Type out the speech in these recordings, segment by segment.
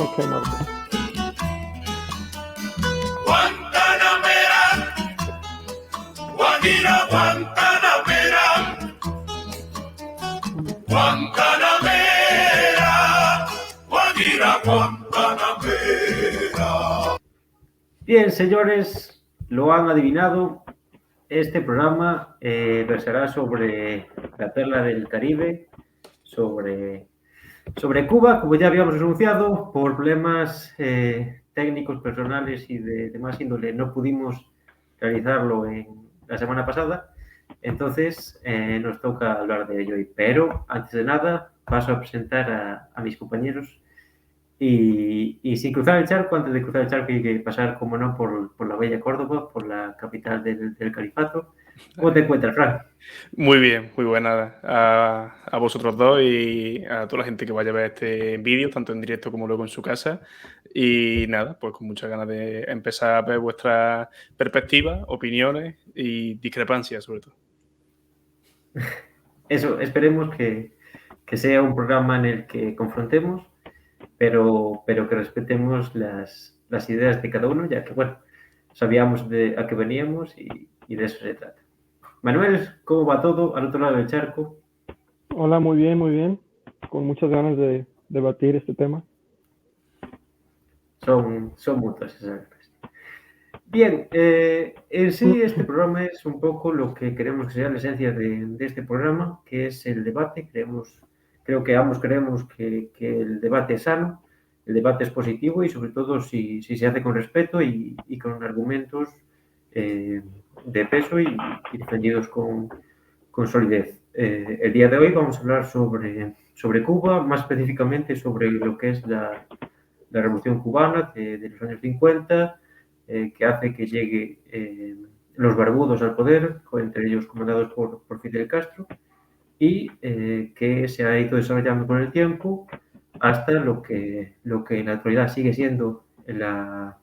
Ok, Marco. Guantanamera, Guajira, Guantanamera, Guantanamera, Guajira, Guantanamera. Bien, señores, lo han adivinado. Este programa versará sobre la perla del Caribe, sobre Cuba, como ya habíamos anunciado, por problemas técnicos, personales y de más índole, no pudimos realizarlo la semana pasada, entonces nos toca hablar de ello hoy. Pero antes de nada, paso a presentar a mis compañeros y sin cruzar el charco, antes de cruzar el charco hay que pasar, como no, por la bella Córdoba, por la capital del califato. ¿Cómo te encuentras, Frank? Muy bien, muy buena a vosotros dos y a toda la gente que vaya a ver este vídeo, tanto en directo como luego en su casa. Y nada, pues con muchas ganas de empezar a ver vuestras perspectivas, opiniones y discrepancias, sobre todo. Eso, esperemos que sea un programa en el que confrontemos, pero que respetemos las ideas de cada uno, ya que, bueno, sabíamos a qué veníamos y de eso se trata. Manuel, ¿cómo va todo al otro lado del charco? Hola, muy bien. Con muchas ganas de debatir este tema. Son muchas esas ganas. Bien, en sí este programa es un poco lo que queremos que sea la esencia de este programa, que es el debate. Creo que ambos creemos que el debate es sano, el debate es positivo y sobre todo si se hace con respeto y con argumentos de peso y defendidos con solidez. El día de hoy vamos a hablar sobre Cuba, más específicamente sobre lo que es la Revolución Cubana de los años 50, que hace que llegue los barbudos al poder, entre ellos comandados por Fidel Castro, y que se ha ido desarrollando con el tiempo hasta lo que en la actualidad sigue siendo la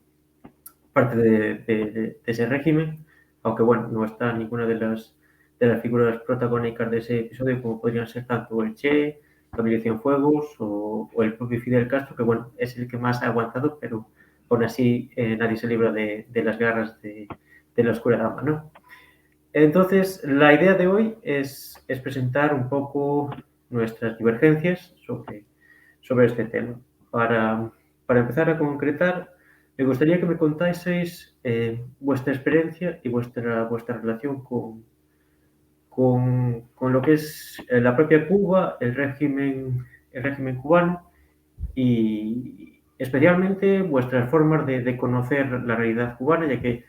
parte de ese régimen, aunque bueno, no está ninguna de las figuras protagónicas de ese episodio, como podrían ser tanto el Che, Camilo Cienfuegos o el propio Fidel Castro, que bueno, es el que más ha aguantado, pero aún así nadie se libra de las garras de la oscura dama, ¿no? Entonces, la idea de hoy es presentar un poco nuestras divergencias sobre este tema. Para empezar a concretar, me gustaría que me contaseis vuestra experiencia y vuestra relación con lo que es la propia Cuba, el régimen cubano y especialmente vuestras formas de conocer la realidad cubana, ya que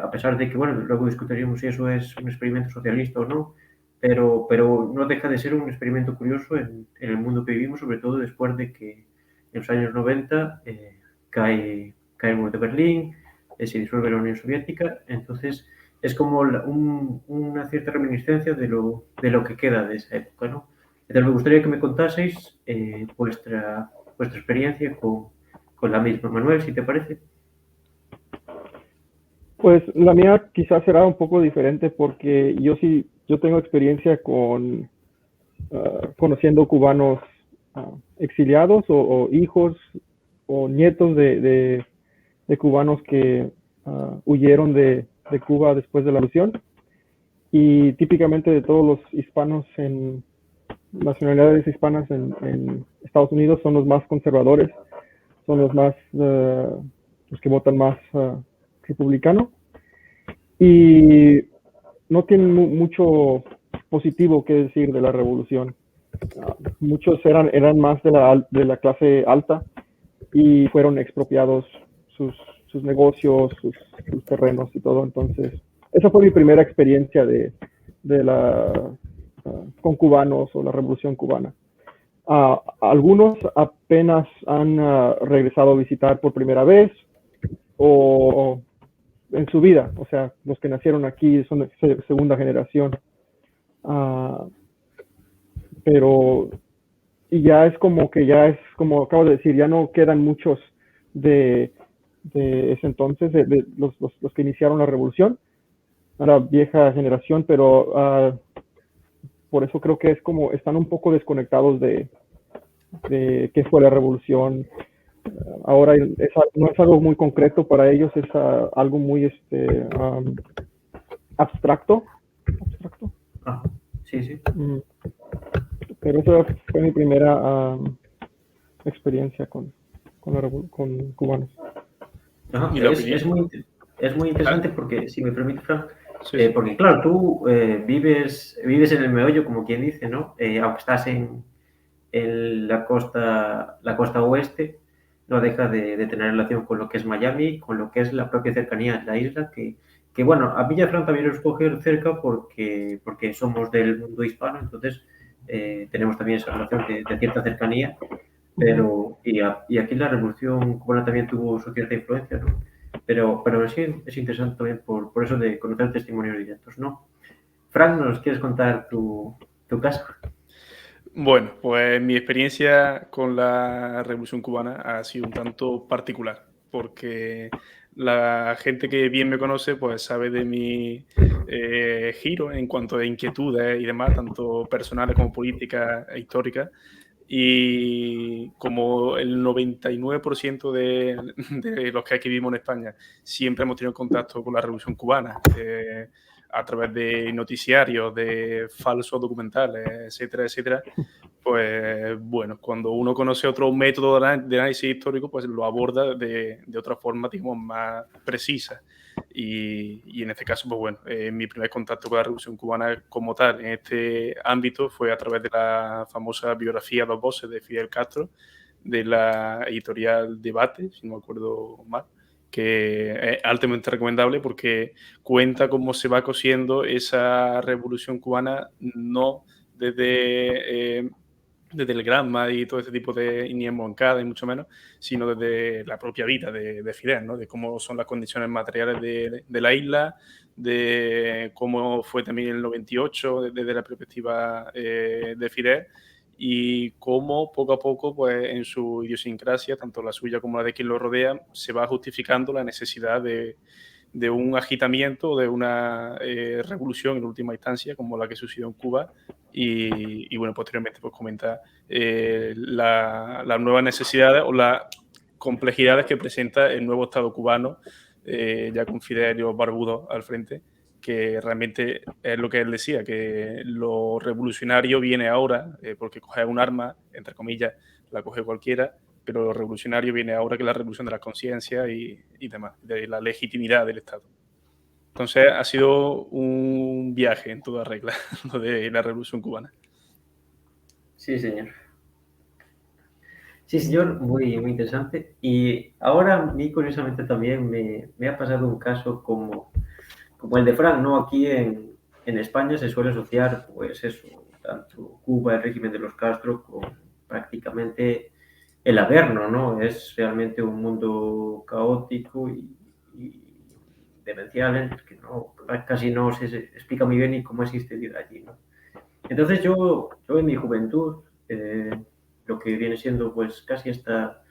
a pesar de que, bueno, luego discutiríamos si eso es un experimento socialista o no, pero no deja de ser un experimento curioso en el mundo que vivimos, sobre todo después de que en los años 90 cae el muro de Berlín, se disuelve la Unión Soviética, entonces es como una cierta reminiscencia de lo que queda de esa época, ¿no? Entonces me gustaría que me contaseis vuestra experiencia con la misma. Manuel, si te parece. Pues la mía quizás será un poco diferente porque yo tengo experiencia con conociendo cubanos exiliados o hijos o nietos de cubanos que huyeron de Cuba después de la revolución, y típicamente de todos los hispanos nacionalidades hispanas en Estados Unidos son los más conservadores, son los más los que votan más republicano, y no tienen mucho positivo que decir de la revolución. Muchos eran más de la clase alta y fueron expropiados sus negocios, sus terrenos y todo. Entonces, esa fue mi primera experiencia con cubanos o la revolución cubana. Algunos apenas han regresado a visitar por primera vez o en su vida, o sea, los que nacieron aquí son de segunda generación. Pero ya es como acabo de decir, ya no quedan muchos de ese entonces, de los que iniciaron la revolución, a la vieja generación, pero por eso creo que es como están un poco desconectados de qué fue la revolución, ahora no es algo muy concreto para ellos, es algo muy abstracto. Ah, sí. Pero esa fue mi primera experiencia con cubanos. Ajá, ¿Y la opinión? es muy interesante porque, si me permite, Frank, Sí. porque claro, tú vives en el meollo, como quien dice, ¿no? Aunque estás en la costa oeste, no deja de tener relación con lo que es Miami, con lo que es la propia cercanía de la isla, que bueno, a Villafranca también nos coge cerca porque somos del mundo hispano, entonces tenemos también esa relación de cierta cercanía, pero y aquí la Revolución Cubana también tuvo su cierta influencia, ¿no? Pero sí es interesante también por eso de conocer testimonios directos, ¿no? Frank, ¿nos quieres contar tu caso? Bueno, pues mi experiencia con la Revolución Cubana ha sido un tanto particular, porque la gente que bien me conoce, pues sabe de mi giro en cuanto a inquietudes y demás, tanto personales como políticas e históricas. Y como el 99% de los que aquí vivimos en España siempre hemos tenido contacto con la Revolución Cubana, a través de noticiarios, de falsos documentales, etcétera, etcétera, pues bueno, cuando uno conoce otro método de análisis histórico, pues lo aborda de otra forma, digamos, más precisa. Y en este caso, pues bueno, mi primer contacto con la Revolución Cubana como tal en este ámbito fue a través de la famosa biografía Dos Voces de Fidel Castro, de la editorial Debate, si no me acuerdo mal, que es altamente recomendable porque cuenta cómo se va cosiendo esa Revolución Cubana, no desde el Granma y todo ese tipo de, y ni en Moncada, y mucho menos, sino desde la propia vida de Fidel, ¿no? De cómo son las condiciones materiales de la isla, de cómo fue también el 98 desde la perspectiva de Fidel, y cómo poco a poco, pues en su idiosincrasia, tanto la suya como la de quien lo rodea, se va justificando la necesidad de un agitamiento, de una revolución en última instancia, como la que sucedió en Cuba, y bueno, posteriormente pues comenta las nuevas necesidades o las complejidades que presenta el nuevo Estado cubano, ya con Fidel y los barbudos al frente, que realmente es lo que él decía, que lo revolucionario viene ahora, porque coger un arma, entre comillas, la coge cualquiera, pero lo revolucionario viene ahora, que es la revolución de la conciencia y demás, de la legitimidad del Estado. Entonces ha sido un viaje en toda regla, lo de la Revolución Cubana. Sí, señor. Sí, señor, muy interesante. Y ahora a mí, curiosamente, también me ha pasado un caso como el de Frank, ¿no? Aquí en España se suele asociar, pues eso, tanto Cuba, el régimen de los Castro, con prácticamente el Averno, ¿no? Es realmente un mundo caótico y demencial, en el que casi no se explica muy bien ni cómo existe vida allí, ¿no? Entonces yo en mi juventud, lo que viene siendo pues casi hasta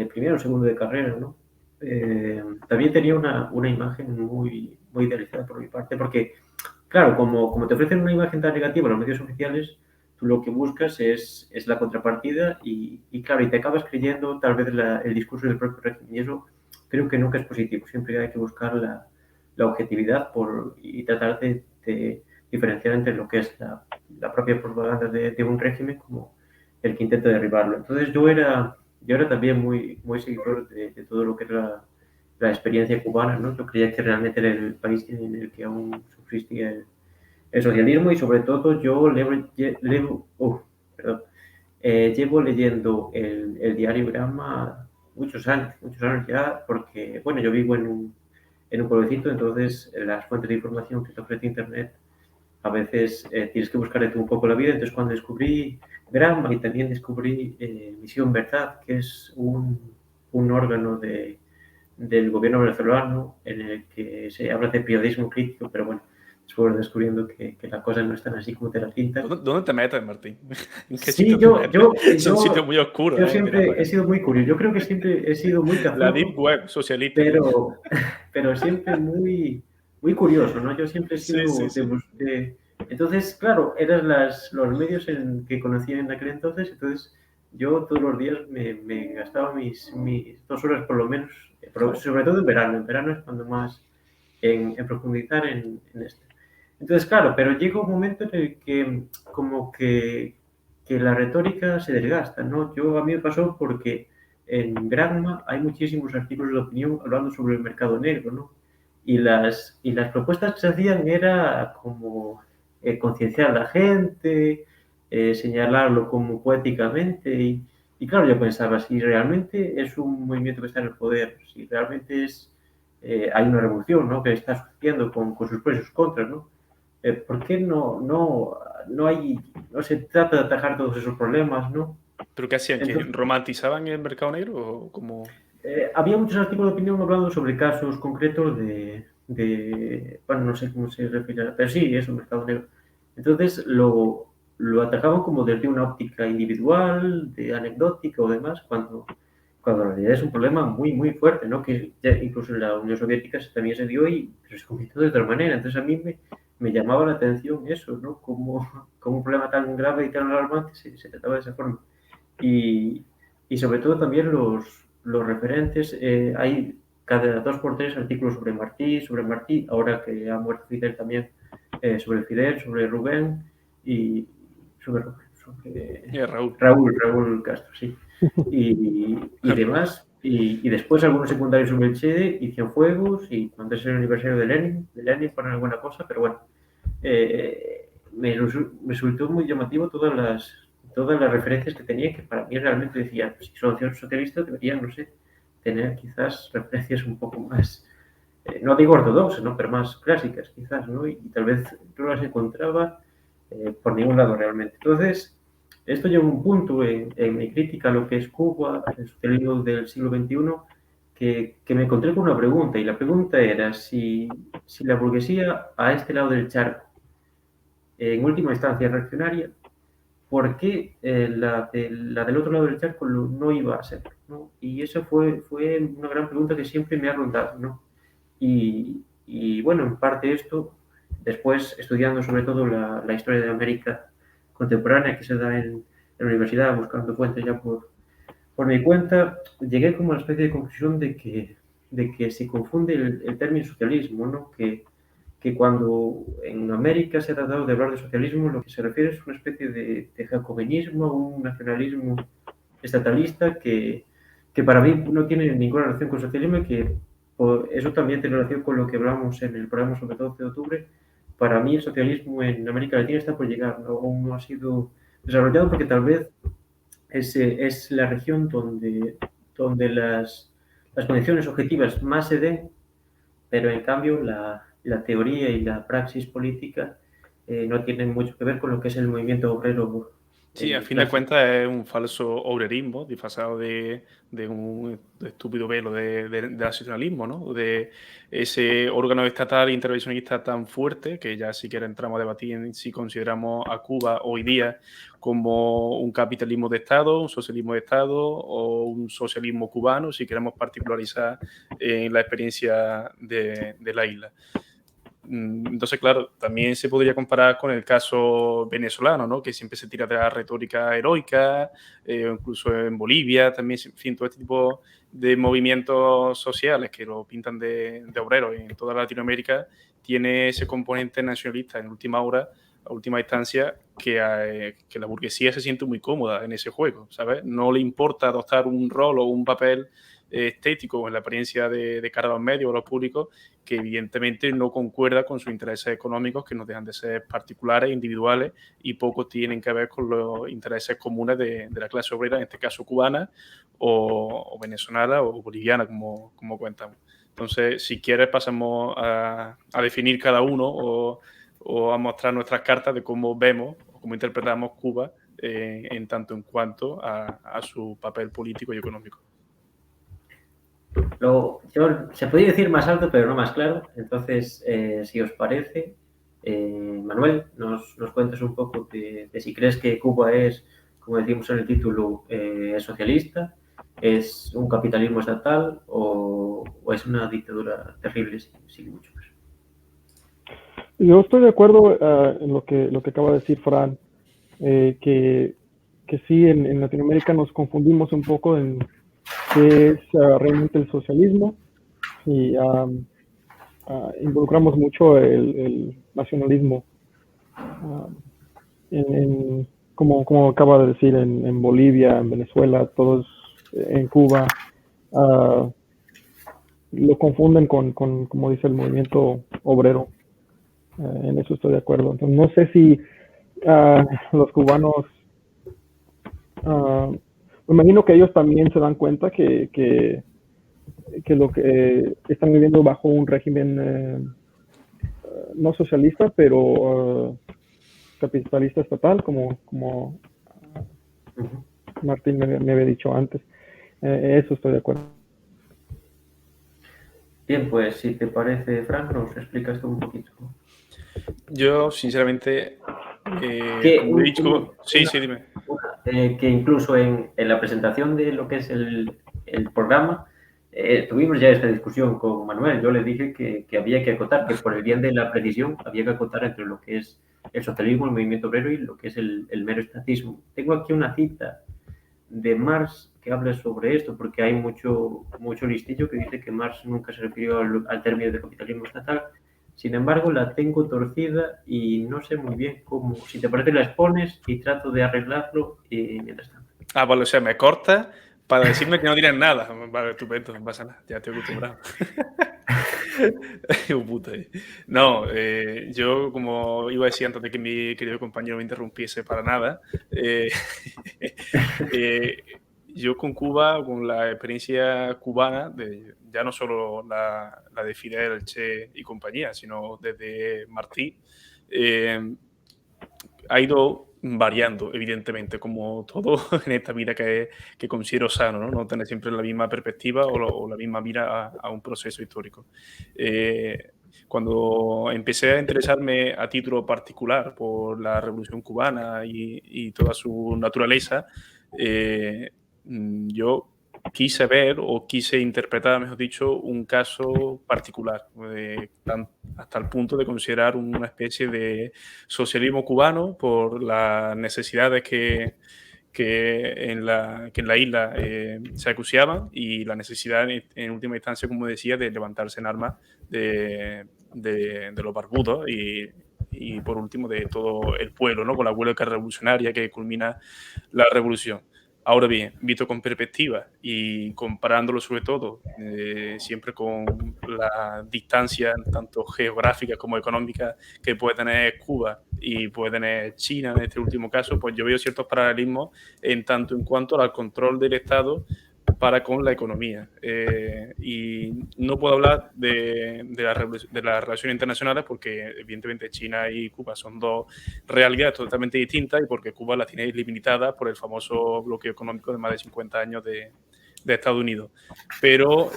primero o segundo de carrera, ¿no? También tenía una imagen muy idealizada por mi parte, porque, claro, como te ofrecen una imagen tan negativa en los medios oficiales, tú lo que buscas es la contrapartida claro, y te acabas creyendo tal vez el discurso del propio régimen, y eso creo que nunca es positivo, siempre hay que buscar la objetividad y tratar de diferenciar entre lo que es la propia propaganda de un régimen como el que intenta derribarlo. Entonces yo era también muy seguidor de todo lo que era la experiencia cubana, ¿no? Yo creía que realmente era el país en el que aún subsistía el socialismo y sobre todo yo llevo leyendo el diario Gramma muchos años ya, porque, bueno, yo vivo en un pueblecito, entonces las fuentes de información que te ofrece Internet a veces tienes que buscarte un poco la vida. Entonces, cuando descubrí Gramma y también descubrí Misión Verdad, que es un órgano del gobierno venezolano en el que se habla de periodismo crítico, pero bueno, después descubriendo que las cosas no están así como te las pintan. ¿Dónde te metes, Martín? ¿En qué Sí, sitio te metes? Son sitios muy oscuros, yo dirás la siempre he gente. sido muy curioso. Yo creo que siempre he sido muy La Deep cazuco, Web socialista, tío. pero siempre muy curioso, ¿no? Yo siempre he Sí, sí, sido sí. Entonces, claro, eran los medios que conocía en aquel entonces yo todos los días me gastaba mis 2 horas por lo menos, sobre todo en verano. En verano es cuando más en profundizar en esto. Entonces, claro, pero llega un momento en el que como que la retórica se desgasta, ¿no? A mí me pasó porque en Granma hay muchísimos artículos de opinión hablando sobre el mercado negro, ¿no? Y las propuestas que se hacían era como concienciar a la gente, señalarlo como poéticamente y claro, yo pensaba, si realmente es un movimiento que está en el poder, si realmente hay una revolución, ¿no? Que está sucediendo con sus pros y sus contras, ¿no? ¿Por qué no se trata de atajar todos esos problemas, ¿no? ¿Pero qué hacían? ¿Que Entonces, romantizaban el mercado negro o como...? había muchos artículos de opinión hablando sobre casos concretos bueno, no sé cómo se refiere, pero sí, es un mercado negro. Entonces lo atacaban como desde una óptica individual, de anecdótica o demás, cuando en realidad es un problema muy, muy fuerte, ¿no? Que ya incluso en la Unión Soviética también se dio, pero se convirtió de otra manera. Entonces a mí me llamaba la atención eso, ¿no? Como un problema tan grave y tan alarmante se trataba de esa forma. Y, y sobre todo también los referentes, hay cada 2 por 3 artículos sobre Martí, ahora que ha muerto Fidel también, sobre Fidel, sobre Rubén y sobre Raúl. Raúl Castro, sí. Y demás. Y después algunos secundarios sobre el Che y Cienfuegos y cuando es el aniversario de Lenin ponen alguna cosa, pero bueno, me resultó muy llamativo todas las referencias que tenía, que para mí realmente decía, si son socialistas deberían, no sé, tener quizás referencias un poco más, no digo ortodoxas, ¿no? Pero más clásicas quizás, ¿no? Y tal vez no las encontraba por ningún lado realmente. Entonces, esto llegó a un punto en mi crítica a lo que es Cuba, el socialismo del siglo XXI, que me encontré con una pregunta, y la pregunta era si la burguesía a este lado del charco, en última instancia reaccionaria, ¿por qué la del otro lado del charco no iba a ser? ¿No? Y eso fue una gran pregunta que siempre me ha rondado, ¿no? Y bueno, en parte esto, después estudiando sobre todo la historia de América contemporánea que se da en la universidad, buscando fuentes ya por mi cuenta, llegué como a una especie de conclusión de que se confunde el término socialismo, ¿no? Que cuando en América se ha tratado de hablar de socialismo, lo que se refiere es una especie de jacobinismo, un nacionalismo estatalista que para mí no tiene ninguna relación con socialismo y que eso también tiene relación con lo que hablamos en el programa sobre 12 de octubre. Para mí el socialismo en América Latina está por llegar, ¿no? Aún no ha sido desarrollado porque tal vez es la región donde las condiciones objetivas más se den, pero en cambio la teoría y la praxis política no tienen mucho que ver con lo que es el movimiento obrero Sí, a fin de clásico. cuentas es un falso obrerismo disfrazado de un estúpido velo de nacionalismo, ¿no? De ese órgano estatal intervencionista tan fuerte que ya siquiera entramos a debatir en si consideramos a Cuba hoy día como un capitalismo de Estado, un socialismo de Estado o un socialismo cubano, si queremos particularizar en la experiencia de la isla. Entonces, claro, también se podría comparar con el caso venezolano, ¿no? Que siempre se tira de la retórica heroica, incluso en Bolivia también, en fin, todo este tipo de movimientos sociales que lo pintan de obreros en toda Latinoamérica, tiene ese componente nacionalista en última hora, a última instancia, que la burguesía se siente muy cómoda en ese juego, ¿sabes? No le importa adoptar un rol o un papel estético en la apariencia de cara a los medios o a los públicos, que evidentemente no concuerda con sus intereses económicos, que no dejan de ser particulares, individuales, y poco tienen que ver con los intereses comunes de la clase obrera, en este caso cubana, o venezolana, o boliviana, como comentamos. Entonces, si quieres, pasamos a definir cada uno o a mostrar nuestras cartas de cómo vemos o cómo interpretamos Cuba en tanto en cuanto a su papel político y económico. Se podría decir más alto, pero no más claro. Entonces, si os parece, Manuel, nos cuentas un poco de si crees que Cuba es, como decimos en el título, es socialista, es un capitalismo estatal o es una dictadura terrible sin mucho más. Yo estoy de acuerdo en lo que acaba de decir Fran, que que sí, en Latinoamérica nos confundimos un poco en qué es realmente el socialismo y involucramos mucho el nacionalismo. Como acaba de decir, en Bolivia, en Venezuela, todos en Cuba, lo confunden con, como dice, el movimiento obrero. En eso estoy de acuerdo. Entonces, no sé si los cubanos, me imagino que ellos también se dan cuenta que lo que están viviendo bajo un régimen no socialista, pero capitalista estatal, como Martín me había dicho antes. Eso estoy de acuerdo. Bien, pues si te parece, Frank, nos explicas tú un poquito. Yo, sinceramente, Que, como he dicho... Sí, sí, dime. que incluso en la presentación de lo que es el programa, tuvimos ya esta discusión con Manuel. Yo le dije que había que acotar, que por el bien de la precisión había que acotar entre lo que es el socialismo, el movimiento obrero y lo que es el mero estatismo. Tengo aquí una cita de Marx que habla sobre esto, porque hay mucho listillo que dice que Marx nunca se refirió al término de capitalismo estatal. Sin embargo, la tengo torcida y no sé muy bien cómo. Si te parece, la expones y trato de arreglarlo y mientras tanto. Vale, o sea, me cortas para decirme que no tienes nada. Vale, estupendo, no pasa nada, ya estoy acostumbrado. Puta. No, yo, como iba a decir antes de que mi querido compañero me interrumpiese para nada, yo con Cuba, con la experiencia cubana, ya no solo la de Fidel, el Che y compañía, sino desde Martí, ha ido variando, evidentemente, como todo en esta vida que considero sano, ¿no? No tener siempre la misma perspectiva o la misma mira a un proceso histórico. Cuando empecé a interesarme a título particular por la Revolución Cubana y toda su naturaleza, yo quise ver o quise interpretar, mejor dicho, un caso particular, hasta el punto de considerar una especie de socialismo cubano por las necesidades que en la isla se acuciaban y la necesidad, en última instancia, como decía, de levantarse en armas de los barbudos y, por último, de todo el pueblo, ¿no? Con la huelga revolucionaria que culmina la revolución. Ahora bien, visto con perspectiva y comparándolo sobre todo siempre con la distancia tanto geográfica como económica que puede tener Cuba y puede tener China en este último caso, pues yo veo ciertos paralelismos en tanto en cuanto al control del Estado para con la economía. Y no puedo hablar de las relaciones internacionales porque evidentemente China y Cuba son dos realidades totalmente distintas y porque Cuba las tiene limitadas por el famoso bloqueo económico de más de 50 años de Estados Unidos. Pero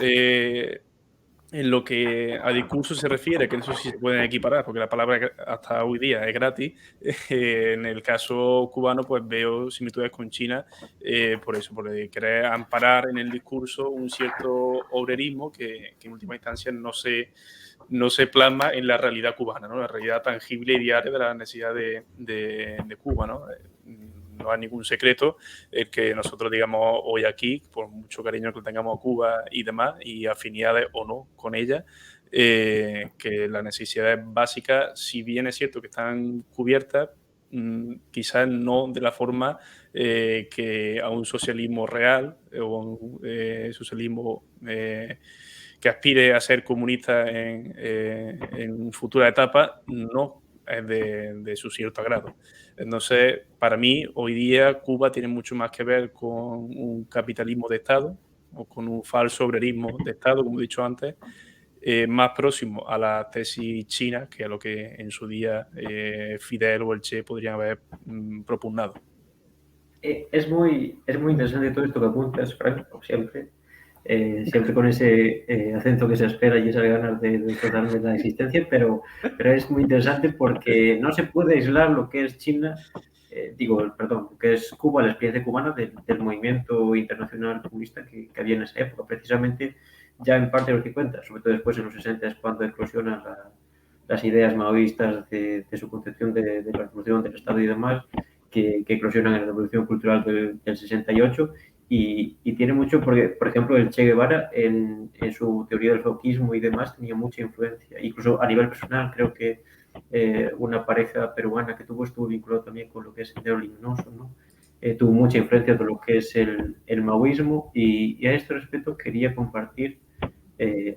en lo que a discurso se refiere, que eso sí se pueden equiparar, porque la palabra hasta hoy día es gratis, en el caso cubano pues veo similitudes con China por eso, por querer amparar en el discurso un cierto obrerismo que en última instancia no se plasma en la realidad cubana, ¿no? La realidad tangible y diaria de la necesidad de Cuba, ¿no? No hay ningún secreto el que nosotros digamos hoy aquí, por mucho cariño que tengamos a Cuba y demás, y afinidades o no con ella, que las necesidades básicas, si bien es cierto que están cubiertas, quizás no de la forma que a un socialismo real o a un socialismo que aspire a ser comunista en futura etapa, no es de su cierto agrado. Entonces, para mí, hoy día Cuba tiene mucho más que ver con un capitalismo de Estado o con un falso obrerismo de Estado, como he dicho antes, más próximo a la tesis china que a lo que en su día Fidel o el Che podrían haber propugnado. Es muy interesante todo esto que apuntas, Frank, como siempre. Siempre con ese acento que se espera y esas ganas de contarme la existencia, pero es muy interesante porque no se puede aislar lo que es China, lo que es Cuba, la experiencia cubana del movimiento internacional comunista que había en esa época, precisamente ya en parte de los 50, sobre todo después en los 60 es cuando eclosionan las ideas maoístas de su concepción de la revolución del Estado y demás, que eclosionan en la Revolución Cultural del 68 y tiene mucho, porque, por ejemplo, el Che Guevara en su teoría del fauquismo y demás tenía mucha influencia, incluso a nivel personal creo que una pareja peruana que tuvo estuvo vinculado también con lo que es el Sendero Luminoso, ¿no? Tuvo mucha influencia de lo que es el maoísmo y a este respecto quería compartir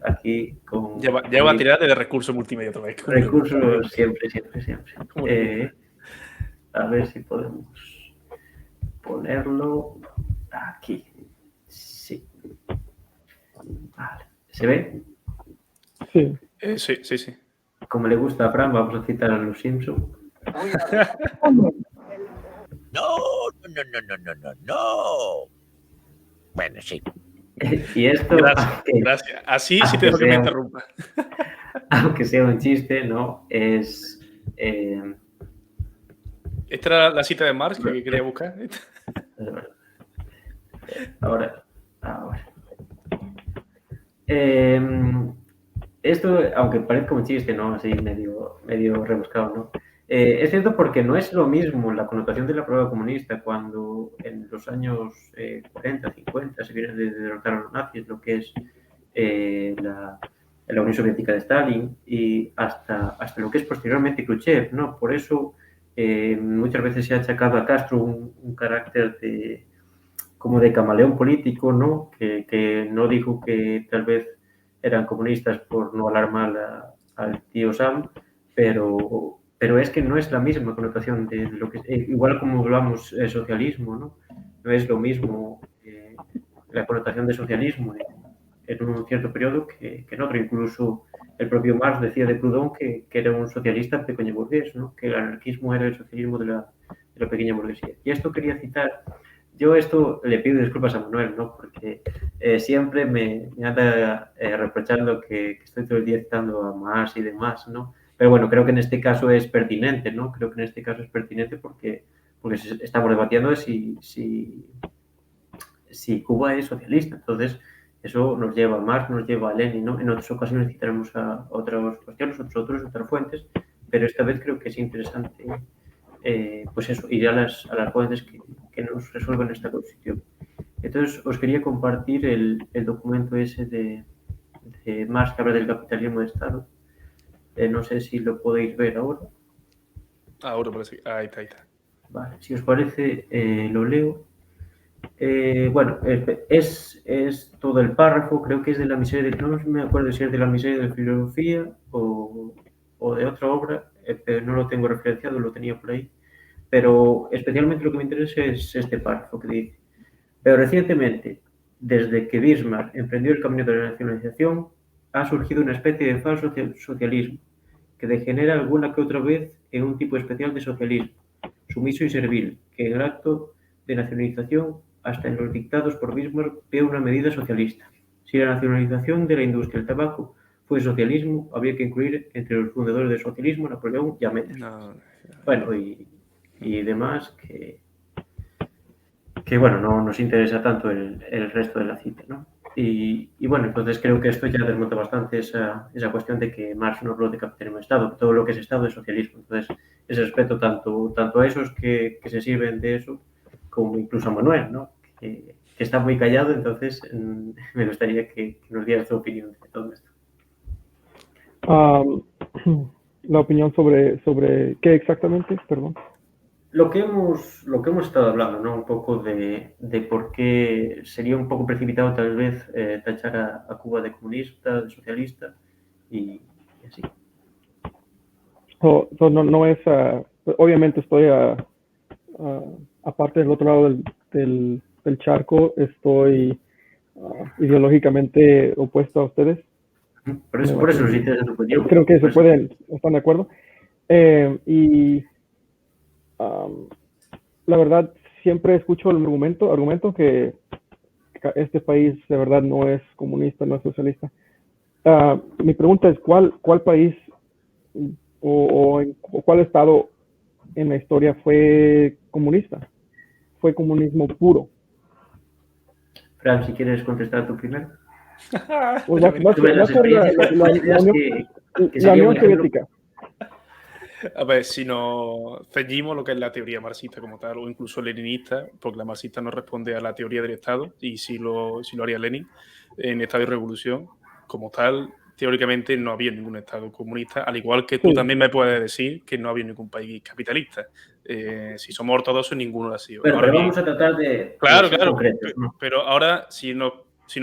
aquí con... Ya va a tirar de recursos multimedia otra vez. Recursos siempre. A ver si podemos ponerlo aquí. Sí. Vale. ¿Se ve? Sí. Sí. Como le gusta a Fran, vamos a citar a los Simpsons. No. Bueno, sí. Y esto... Gracias. Así sí te dejo que me interrumpa. Aunque sea un chiste, ¿no? Es... ¿Esta era la cita de Marx que quería buscar? Ahora. Esto, aunque parezca un chiste, ¿no? Así medio rebuscado, ¿no? Es cierto porque no es lo mismo la connotación de la prueba comunista cuando en los años 40, 50 se viene de derrotar a los nazis, lo que es la Unión Soviética de Stalin y hasta lo que es posteriormente Khrushchev, ¿no? Por eso muchas veces se ha achacado a Castro un carácter como de camaleón político, ¿no? Que no dijo que tal vez eran comunistas por no alarmar al tío Sam, pero es que no es la misma connotación de lo que igual como hablamos socialismo, ¿no? No es lo mismo la connotación de socialismo en un cierto periodo que en otro. Incluso el propio Marx decía de Proudhon que era un socialista pequeño burgués, ¿no? Que el anarquismo era el socialismo de la pequeña burguesía. Y esto quería citar. Yo esto le pido disculpas a Manuel, ¿no? Porque siempre me anda reprochando que estoy todo el día citando a Marx y demás, ¿no? Pero bueno, creo que en este caso es pertinente, ¿no? Creo que en este caso es pertinente porque estamos debatiendo si Cuba es socialista. Entonces, eso nos lleva a Marx, nos lleva a Lenin, ¿no? En otras ocasiones citaremos a otras cuestiones, otras fuentes, pero esta vez creo que es interesante, pues eso, ir a las fuentes que nos resuelvan esta cuestión. Entonces, os quería compartir el documento ese de Marx que habla del capitalismo de Estado. No sé si lo podéis ver ahora. Ahora parece. Ahí está. Vale, si os parece, lo leo. Bueno, es todo el párrafo, creo que es de la miseria no me acuerdo si es de la miseria de filosofía o de otra obra, pero no lo tengo referenciado, lo tenía por ahí. Pero especialmente lo que me interesa es este párrafo que dice: pero recientemente, desde que Bismarck emprendió el camino de la nacionalización, ha surgido una especie de falso socialismo que degenera alguna que otra vez en un tipo especial de socialismo, sumiso y servil, que en el acto de nacionalización, hasta en los dictados por Bismarck, ve una medida socialista. Si la nacionalización de la industria del tabaco fue socialismo, habría que incluir entre los fundadores del socialismo Napoleón y Amédée. No. Bueno, y demás que bueno, no nos interesa tanto el resto de la cita, ¿no? Y bueno, entonces creo que esto ya desmonta bastante esa cuestión de que Marx no habló de capitalismo de Estado, que todo lo que es Estado es socialismo. Entonces, ese respeto tanto a esos que se sirven de eso, como incluso a Manuel, ¿no? Que está muy callado, entonces me gustaría que nos diera su opinión de todo esto. La opinión sobre qué exactamente, perdón. Lo que hemos estado hablando, ¿no? Un poco de por qué sería un poco precipitado tal vez tachar a Cuba de comunista, de socialista y así. No es, obviamente estoy aparte del otro lado del charco, estoy ideológicamente opuesto a ustedes. Por eso nos interesa tu opinión. Creo que están de acuerdo. La verdad, siempre escucho el argumento que este país de verdad no es comunista, no es socialista. Mi pregunta es, ¿cuál país o cuál estado en la historia fue comunista? Fue comunismo puro. Fran, si quieres contestar tú primero. Pues va a ser la Unión Soviética. A ver, si nos ceñimos lo que es la teoría marxista como tal, o incluso leninista, porque la marxista no responde a la teoría del Estado, y si lo haría Lenin, en Estado y Revolución, como tal, teóricamente no había ningún Estado comunista, al igual que tú Sí. también me puedes decir que no había ningún país capitalista. Si somos ortodoxos, ninguno lo ha sido. Bueno, Ahora pero bien, vamos a tratar de claro, ser claro, concretos, ¿no? pero ahora si nos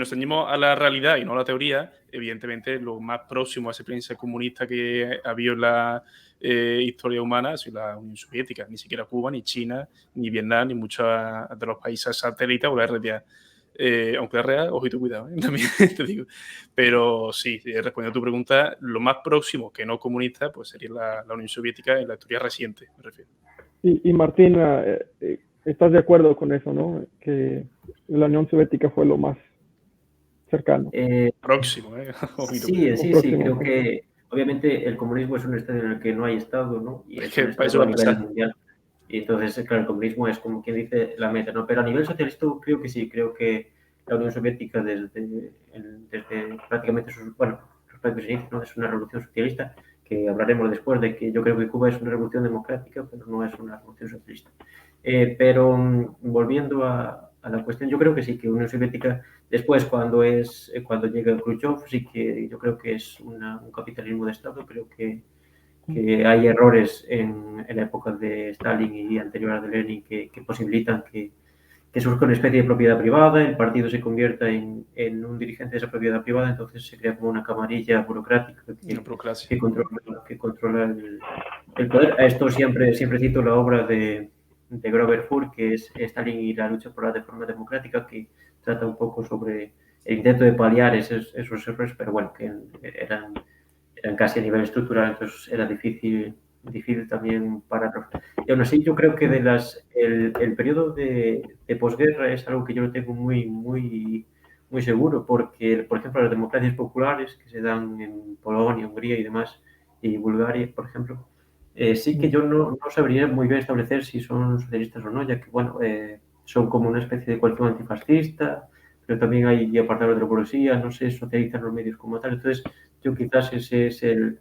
ceñimos a la realidad y no a la teoría, evidentemente lo más próximo a esa experiencia comunista que ha habido en la historia humana ha sido la Unión Soviética, ni siquiera Cuba, ni China, ni Vietnam, ni muchos de los países satélites o la RDA. Aunque la RDA, ojito, cuidado, también te digo. Pero sí, respondiendo a tu pregunta, lo más próximo que no comunista pues sería la Unión Soviética en la historia reciente, me refiero. Y Martín, ¿estás de acuerdo con eso, no? Que la Unión Soviética fue lo más cercano Próximo, ojito, cuidado. Sí, próximo. creo que obviamente el comunismo es un estado en el que no hay Estado, ¿no? Y Es es que un para eso estado va a a nivel empezar. mundial. Y entonces, claro, el comunismo es como quien dice la meta, ¿no? Pero a nivel socialista creo que sí, creo que la Unión Soviética desde prácticamente sus propios inicios, ¿no? Es una revolución socialista, que hablaremos después de que yo creo que Cuba es una revolución democrática, pero no es una revolución socialista. Pero volviendo a la cuestión, yo creo que sí, que Unión Soviética después, cuando llega Khrushchev, sí que yo creo que es un capitalismo de Estado. Creo que hay errores en la época de Stalin y anterior a de Lenin que posibilitan que surja una especie de propiedad privada, el partido se convierta en un dirigente de esa propiedad privada, entonces se crea como una camarilla burocrática Una proclasia. que controla el poder. A esto siempre cito la obra de Grover Furth, que es Stalin y la lucha por la reforma democrática, que trata un poco sobre el intento de paliar esos errores, pero bueno, que eran casi a nivel estructural, entonces era difícil también pararlos. Y aún así, yo creo que el periodo de posguerra es algo que yo lo tengo muy seguro, porque, por ejemplo, las democracias populares que se dan en Polonia, Hungría y demás, y Bulgaria, por ejemplo, sí que yo no sabría muy bien establecer si son socialistas o no, ya que, bueno, son como una especie de coalición antifascista, pero también hay apartados de la burguesía, no se socializan los medios como tal. Entonces, yo quizás ese es el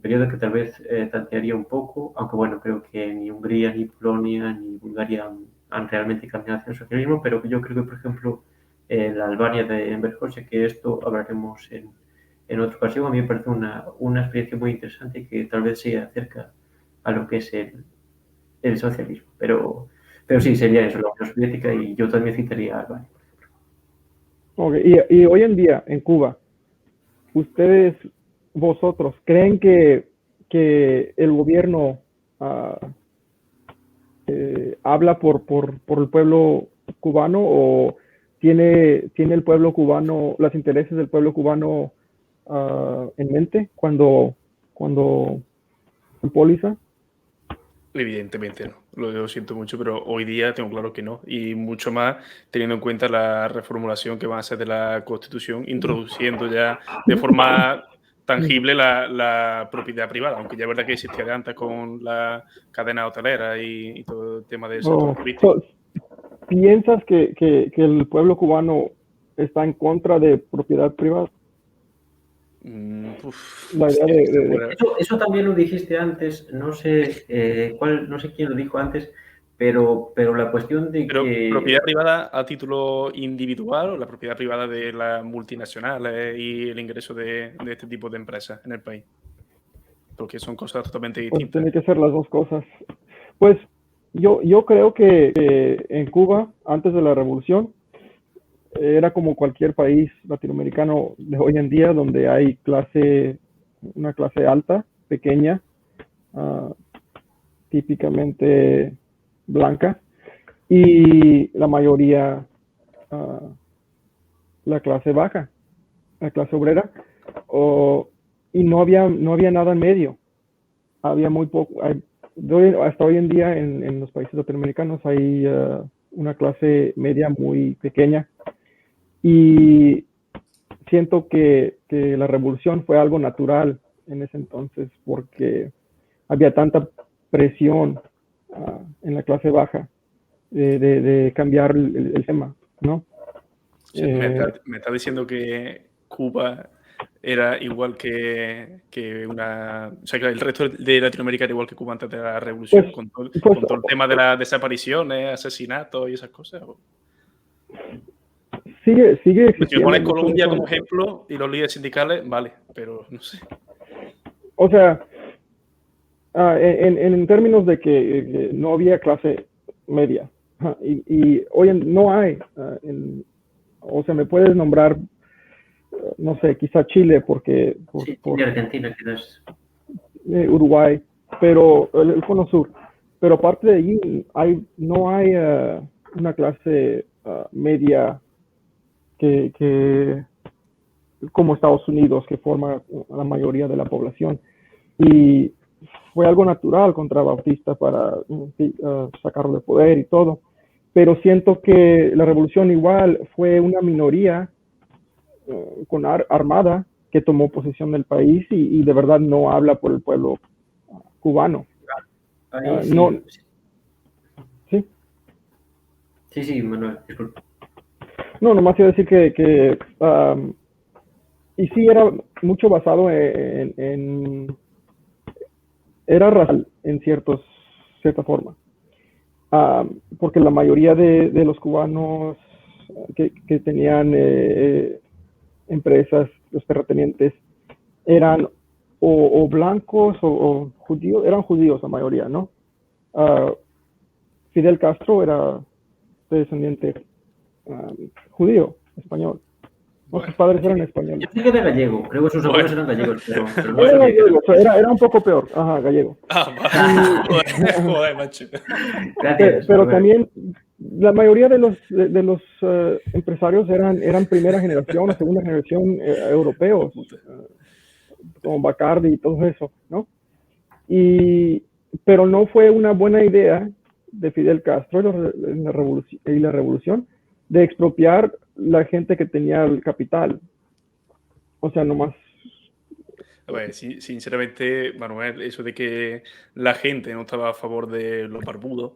periodo que tal vez tantearía un poco, aunque bueno, creo que ni Hungría, ni Polonia, ni Bulgaria han realmente cambiado hacia el socialismo, pero yo creo que, por ejemplo, la Albania de Enver Hoxha, que esto hablaremos en otra ocasión, a mí me parece una experiencia muy interesante que tal vez se acerca a lo que es el socialismo. Pero sí, sería eso, la Unión Soviética, y yo también citaría a Albania. Okay. Y hoy en día, en Cuba, vosotros, ¿creen que el gobierno habla por el pueblo cubano o tiene el pueblo cubano, los intereses del pueblo cubano en mente cuando poliza? Evidentemente no, lo siento mucho, pero hoy día tengo claro que no, y mucho más teniendo en cuenta la reformulación que van a hacer de la Constitución, introduciendo ya de forma tangible la propiedad privada, aunque ya es verdad que existía de antes con la cadena hotelera y todo el tema del sector turístico. ¿Piensas que el pueblo cubano está en contra de propiedad privada? La idea Eso también lo dijiste antes, no sé no sé quién lo dijo antes, pero la cuestión de Pero, que... ¿propiedad privada a título individual o la propiedad privada de las multinacionales y el ingreso de este tipo de empresas en el país? Porque son cosas totalmente pues distintas. tiene que ser las dos cosas. Pues yo creo que en Cuba, antes de la revolución, era como cualquier país latinoamericano de hoy en día, donde hay una clase alta, pequeña, típicamente blanca, y la mayoría la clase baja, la clase obrera, y no había nada en medio. Había muy poco. Hasta hoy en día en los países latinoamericanos hay una clase media muy pequeña, y siento que la revolución fue algo natural en ese entonces porque había tanta presión en la clase baja de cambiar el tema, ¿no? O sea, me está diciendo que Cuba era igual que una... O sea, que el resto de Latinoamérica era igual que Cuba antes de la revolución, Pues, con pues todo el tema de las desapariciones, asesinatos y esas cosas. sigue Si me existiendo pones mucho de Colombia eso. como ejemplo y los líderes sindicales, vale, pero no sé. O sea, en términos de que no había clase media, y hoy no hay, o sea, me puedes nombrar, no sé, quizá Chile, porque Sí, por Chile, Argentina, quizás. Uruguay, pero el Cono Sur. Pero aparte de allí, no hay una clase media que como Estados Unidos, que forma la mayoría de la población. Y fue algo natural contra Bautista para sacarlo de poder y todo. Pero siento que la revolución igual fue una minoría con armada que tomó posesión del país y de verdad no habla por el pueblo cubano. Ahí sí. No, sí. Sí, sí, Manuel, disculpa. No, nomás iba a decir que y sí era mucho basado era racial en cierta forma. Porque la mayoría de los cubanos que tenían empresas, los terratenientes, eran o blancos o judíos, eran judíos la mayoría, ¿no? Uh, Fidel Castro era descendiente judío, español. No, sus Bueno, padres eran Yo españoles. sé que era gallego, creo que sus abuelos bueno. eran gallegos, pero no Era sabía que gallego, eran. o sea, era un poco peor, ajá, gallego. Vale. Joder, macho. Gracias, Pero Manuel. también la mayoría de los empresarios eran primera generación o segunda generación europeos, como Bacardi y todo eso, ¿no? Pero no fue una buena idea de Fidel Castro y la revolución de expropiar la gente que tenía el capital. O sea, nomás. A ver, sinceramente, Manuel, eso de que la gente no estaba a favor de los barbudos,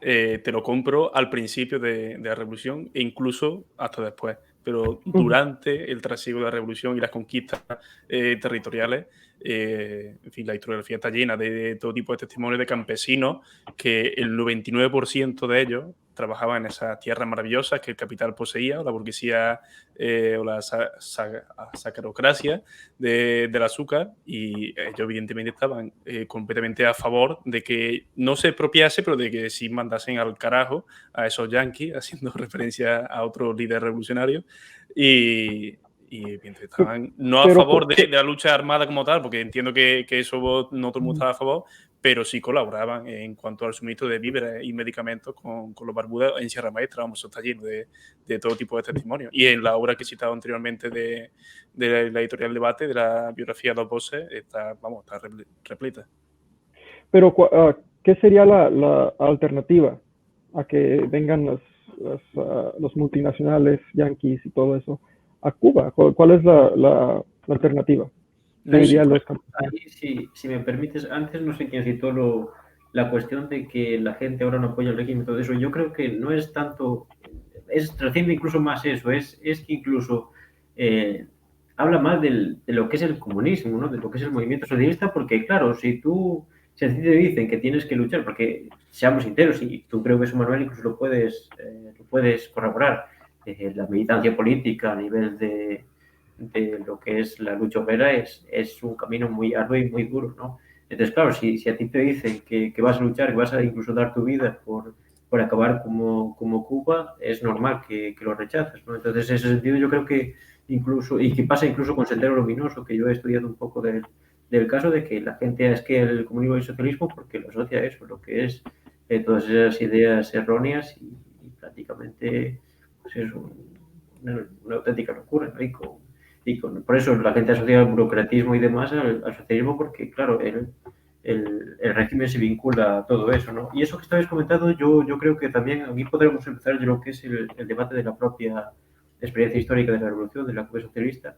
te lo compro al principio de la revolución e incluso hasta después. Pero durante el trasiego de la revolución y las conquistas territoriales, en fin, la historiografía está llena de todo tipo de testimonios de campesinos que el 99% de ellos trabajaban en esas tierras maravillosas que el capital poseía, o la burguesía o la sacarocracia del azúcar, y ellos evidentemente estaban completamente a favor de que no se expropiase, pero de que sí mandasen al carajo a esos yanquis, haciendo referencia a otro líder revolucionario, y evidentemente estaban no a Pero, favor de la lucha armada como tal, porque entiendo que eso no todo el mundo estaba a favor, pero sí colaboraban en cuanto al suministro de víveres y medicamentos con los barbudos en Sierra Maestra. Vamos, eso está lleno de todo tipo de testimonios. Y en la obra que he citado anteriormente de la editorial Debate, de la biografía de Dos Voces, está repleta. pero ¿qué sería la alternativa a que vengan los multinacionales, yanquis y todo eso a Cuba? ¿Cuál es la alternativa? No sé, Serían pues, los Ahí, si me permites, antes no sé quién citó la cuestión de que la gente ahora no apoya el régimen y todo eso. Yo creo que no es tanto, trasciende incluso más eso, es que incluso habla más de lo que es el comunismo, ¿no? De lo que es el movimiento socialista, porque claro, si a ti te dicen que tienes que luchar, porque seamos sinceros, y tú creo que eso, Manuel, incluso lo puedes corroborar, la militancia política a nivel de lo que es la lucha obrera es un camino muy arduo y muy duro, ¿no? Entonces, claro, si a ti te dicen que vas a luchar, que vas a incluso dar tu vida por acabar como Cuba, es normal que lo rechaces, ¿no? Entonces, en ese sentido, yo creo que incluso, y que pasa incluso con Sendero Luminoso, que yo he estudiado un poco del caso de que la gente es que el comunismo y el socialismo porque lo asocia a eso, lo que es todas esas ideas erróneas y prácticamente pues es una auténtica locura, ¿no? Por eso la gente asocia el burocratismo y demás al socialismo porque, claro, el régimen se vincula a todo eso, ¿no? Y eso que estabais comentando, yo creo que también aquí podremos empezar de lo que es el debate de la propia experiencia histórica de la revolución, de la Cuba socialista,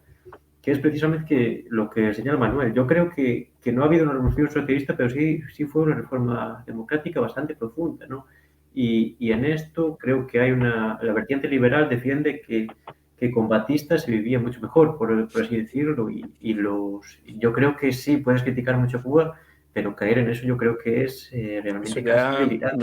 que es precisamente lo que señala Manuel. Yo creo que no ha habido una revolución socialista, pero sí fue una reforma democrática bastante profunda, ¿no? Y en esto creo que la vertiente liberal defiende que con Batista se vivía mucho mejor, por así decirlo, yo creo que sí, puedes criticar mucho a Cuba, pero caer en eso yo creo que es Eso realmente casi ya delirante.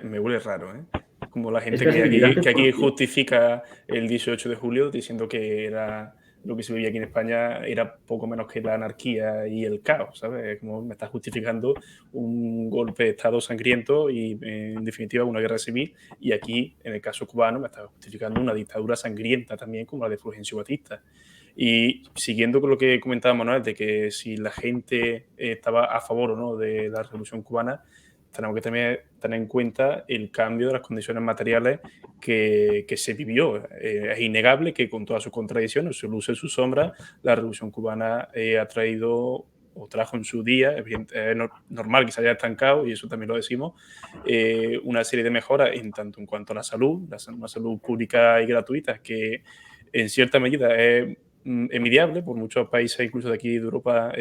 me huele raro, ¿eh? Como la Es gente casi delirante que aquí porque justifica el 18 de julio diciendo que era lo que se vivía aquí en España era poco menos que la anarquía y el caos, ¿sabes? Como me estás justificando un golpe de Estado sangriento y, en definitiva, una guerra civil. Y aquí, en el caso cubano, me estás justificando una dictadura sangrienta también, como la de Fulgencio Batista. Y siguiendo con lo que comentaba Manuel, de que si la gente estaba a favor o no de la revolución cubana, tenemos que también tener en cuenta el cambio de las condiciones materiales que se vivió. Es innegable que con todas sus contradicciones, su luz y su sombra, la revolución cubana ha traído o trajo en su día, es normal que se haya estancado, y eso también lo decimos, una serie de mejoras en tanto en cuanto a la salud, una salud pública y gratuita, que en cierta medida es envidiable por muchos países, incluso de aquí de Europa,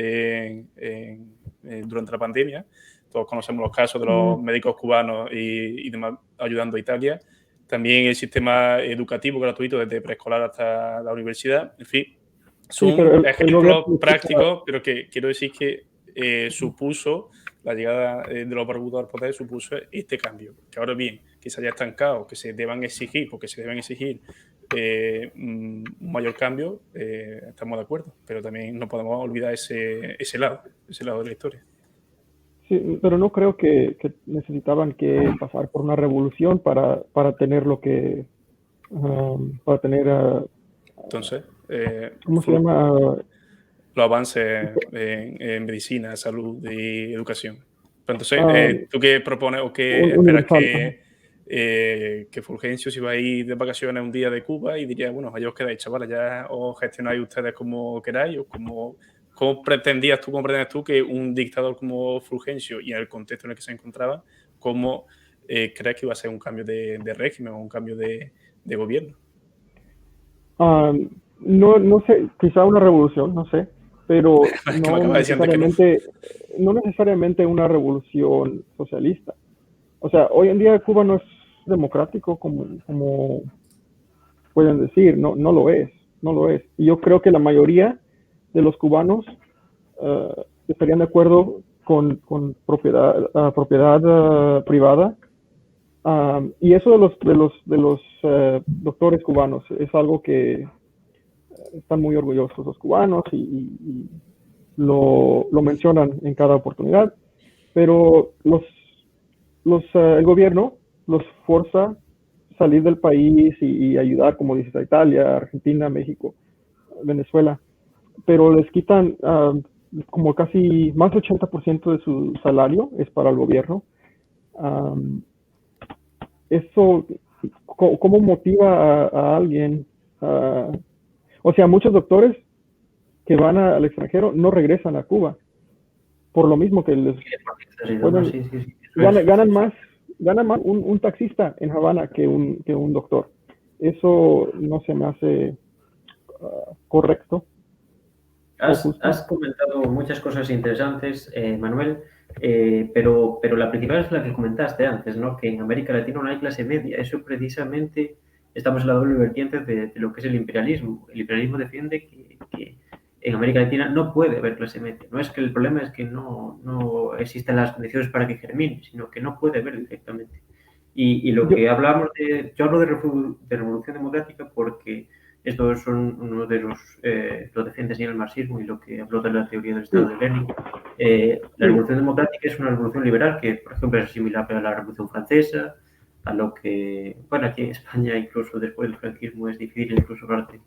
durante la pandemia. Todos conocemos los casos de los médicos cubanos y demás ayudando a Italia. También el sistema educativo gratuito desde preescolar hasta la universidad. En fin, Sí, pero son el gobierno ejemplos prácticos, pero que quiero decir que supuso la llegada de los barbudos al poder, supuso este cambio. Que ahora bien, que se haya estancado, que se deban exigir, porque se deben exigir un mayor cambio, estamos de acuerdo, pero también no podemos olvidar ese lado de la historia. Sí, pero no creo que necesitaban que pasar por una revolución para tener lo que, para tener, Entonces, ¿cómo se llama? los avances en medicina, salud y educación. Pero entonces, Um, ¿tú qué propones o qué esperas universal. Ajá. que Fulgencio se iba a ir de vacaciones un día de Cuba y diría, bueno, allá os quedáis, chavales, ya os gestionáis ustedes como queráis? ¿O cómo pretendes tú que un dictador como Fulgencio, y en el contexto en el que se encontraba, cómo crees que iba a ser un cambio de régimen o un cambio de gobierno? No sé, quizá una revolución, no sé, pero Es que me acaba de decir antes que no. no necesariamente una revolución socialista. O sea, hoy en día Cuba no es democrático como pueden decir, no lo es, no lo es. Y yo creo que la mayoría de los cubanos estarían de acuerdo con propiedad privada. Y eso de los doctores cubanos es algo que están muy orgullosos los cubanos y lo mencionan en cada oportunidad, pero el gobierno los forza a salir del país y ayudar, como dices, a Italia, Argentina, México, Venezuela, pero les quitan como casi más del 80% de su salario es para el gobierno. Eso, ¿cómo motiva a alguien? O sea, muchos doctores que van al extranjero no regresan a Cuba, por lo mismo que les pueden, ganan más un taxista en Havana que un doctor. Eso no se me hace correcto. Has comentado muchas cosas interesantes, Manuel, pero la principal es la que comentaste antes, ¿no? Que en América Latina no hay clase media. Eso precisamente estamos en la doble vertiente de lo que es el imperialismo. El imperialismo defiende que en América Latina no puede haber clase media. No es que el problema es que no existan las condiciones para que germine, sino que no puede haber directamente. Y lo que hablamos yo hablo de revolución democrática porque estos son uno de lo defiende en el marxismo y lo que habló de la teoría del Estado de Lenin. La revolución democrática es una revolución liberal que, por ejemplo, es similar a la revolución francesa, a lo que, bueno, aquí en España incluso después del franquismo es difícil incluso hablar de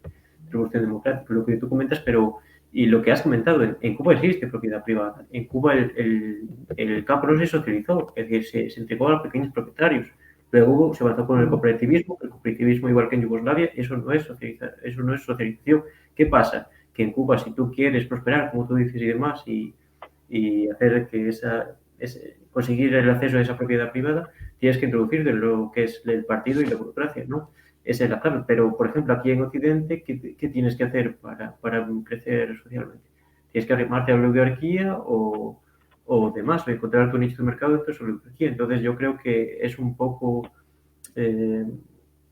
revolución democrática, lo que tú comentas, pero y lo que has comentado, en Cuba existe propiedad privada. En Cuba el campo no se socializó, es decir, se entregó a los pequeños propietarios. Luego se avanzó con el cooperativismo igual que en Yugoslavia, eso no es socialización. ¿Qué pasa? Que en Cuba, si tú quieres prosperar, como tú dices y demás, y hacer que conseguir el acceso a esa propiedad privada, tienes que introducir de lo que es el partido y la burocracia, ¿no? Esa es la clave. Pero, por ejemplo, aquí en Occidente, ¿qué tienes que hacer para crecer socialmente? Tienes que arrimarte a la oligarquía o demás, o encontrar tu nicho de mercado dentro de la oligarquía. Entonces, yo creo que es un poco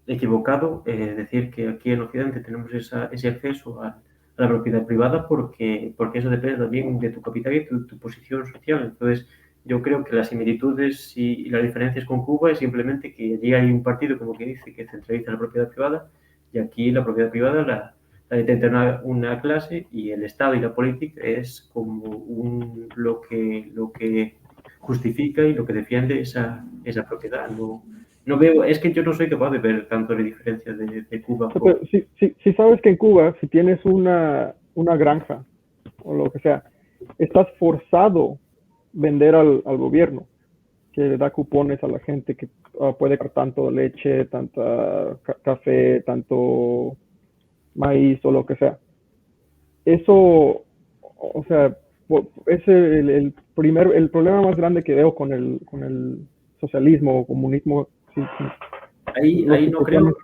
equivocado decir que aquí en Occidente tenemos ese acceso a la propiedad privada porque eso depende también de tu capital y tu posición social. Entonces, yo creo que las similitudes y las diferencias con Cuba es simplemente que allí hay un partido, como que dice, que centraliza la propiedad privada y aquí la propiedad privada la detenta una clase y el Estado y la política es como lo que justifica y lo que defiende esa propiedad. No veo, es que yo no soy capaz de ver tanto la diferencia de Cuba con... Pero si sabes que en Cuba, si tienes una granja o lo que sea, estás forzado vender al gobierno, que le da cupones a la gente que puede comprar tanto leche, tanta café, tanto maíz o lo que sea. Eso, o sea, es el problema más grande que veo con el socialismo o comunismo. Sí, Ahí no creo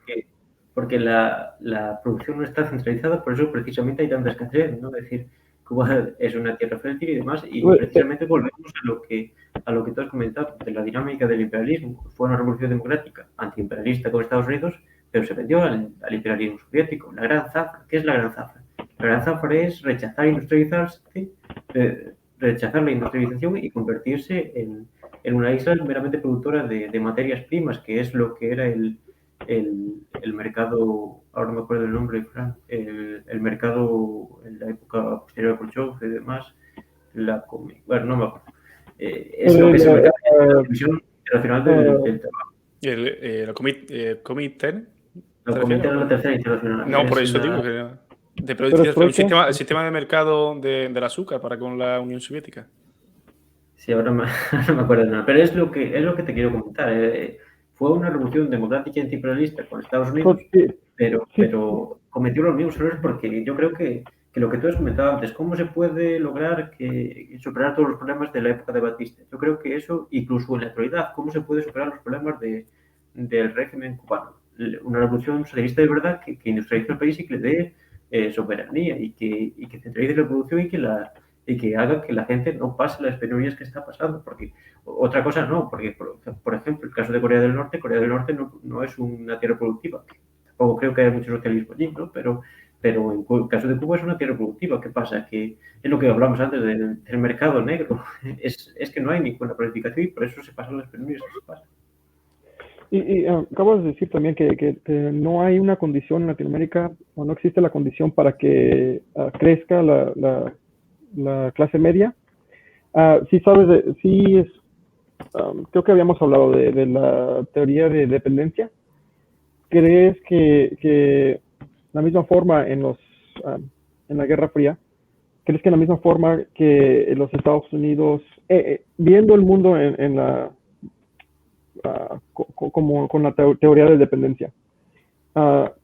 porque la producción no está centralizada, por eso precisamente hay tanta escasez, ¿no? Es decir, Cuba es una tierra fértil y demás, y precisamente volvemos a lo que tú has comentado, de la dinámica del imperialismo. Fue una revolución democrática antiimperialista con Estados Unidos, pero se vendió al imperialismo soviético. La gran zafra, ¿qué es la gran zafra? La gran zafra es rechazar industrializarse, rechazar la industrialización y convertirse en una isla meramente productora de materias primas, que es lo que era el mercado, ahora no me acuerdo el nombre, Fran, el mercado en la época posterior a Khrushchev y demás, bueno, no me acuerdo. Es lo que es el mercado de la Comisión Internacional del Trabajo. La Comité. La Comité de la Tercera Internacional. No, por eso digo que el sistema de mercado del azúcar para con la Unión Soviética. Sí, ahora no me acuerdo de nada, pero es lo que te quiero comentar. Fue una revolución democrática y antiimperialista con Estados Unidos, pero cometió los mismos errores porque yo creo que lo que tú has comentado antes, ¿cómo se puede lograr superar todos los problemas de la época de Batista? Yo creo que eso, incluso en la actualidad, ¿cómo se puede superar los problemas del régimen cubano? Una revolución socialista de verdad que industrialice el país y que le dé soberanía y que centralice la producción y que haga que la gente no pase las penurias que está pasando, porque otra cosa no, porque por ejemplo, el caso de Corea del Norte no es una tierra productiva, tampoco creo que haya mucho socialismo allí, ¿no? Pero en el caso de Cuba es una tierra productiva. ¿Qué pasa? Que es lo que hablamos antes del mercado negro, es que no hay ninguna planificación y por eso se pasan las penurias que se pasan. Y acabas de decir también que no hay una condición en Latinoamérica, o no existe la condición para que crezca la clase media. Sí sabes, creo que habíamos hablado de la teoría de dependencia. ¿Crees que la misma forma en la Guerra Fría, crees que la misma forma que los Estados Unidos, viendo el mundo como con la teoría de dependencia,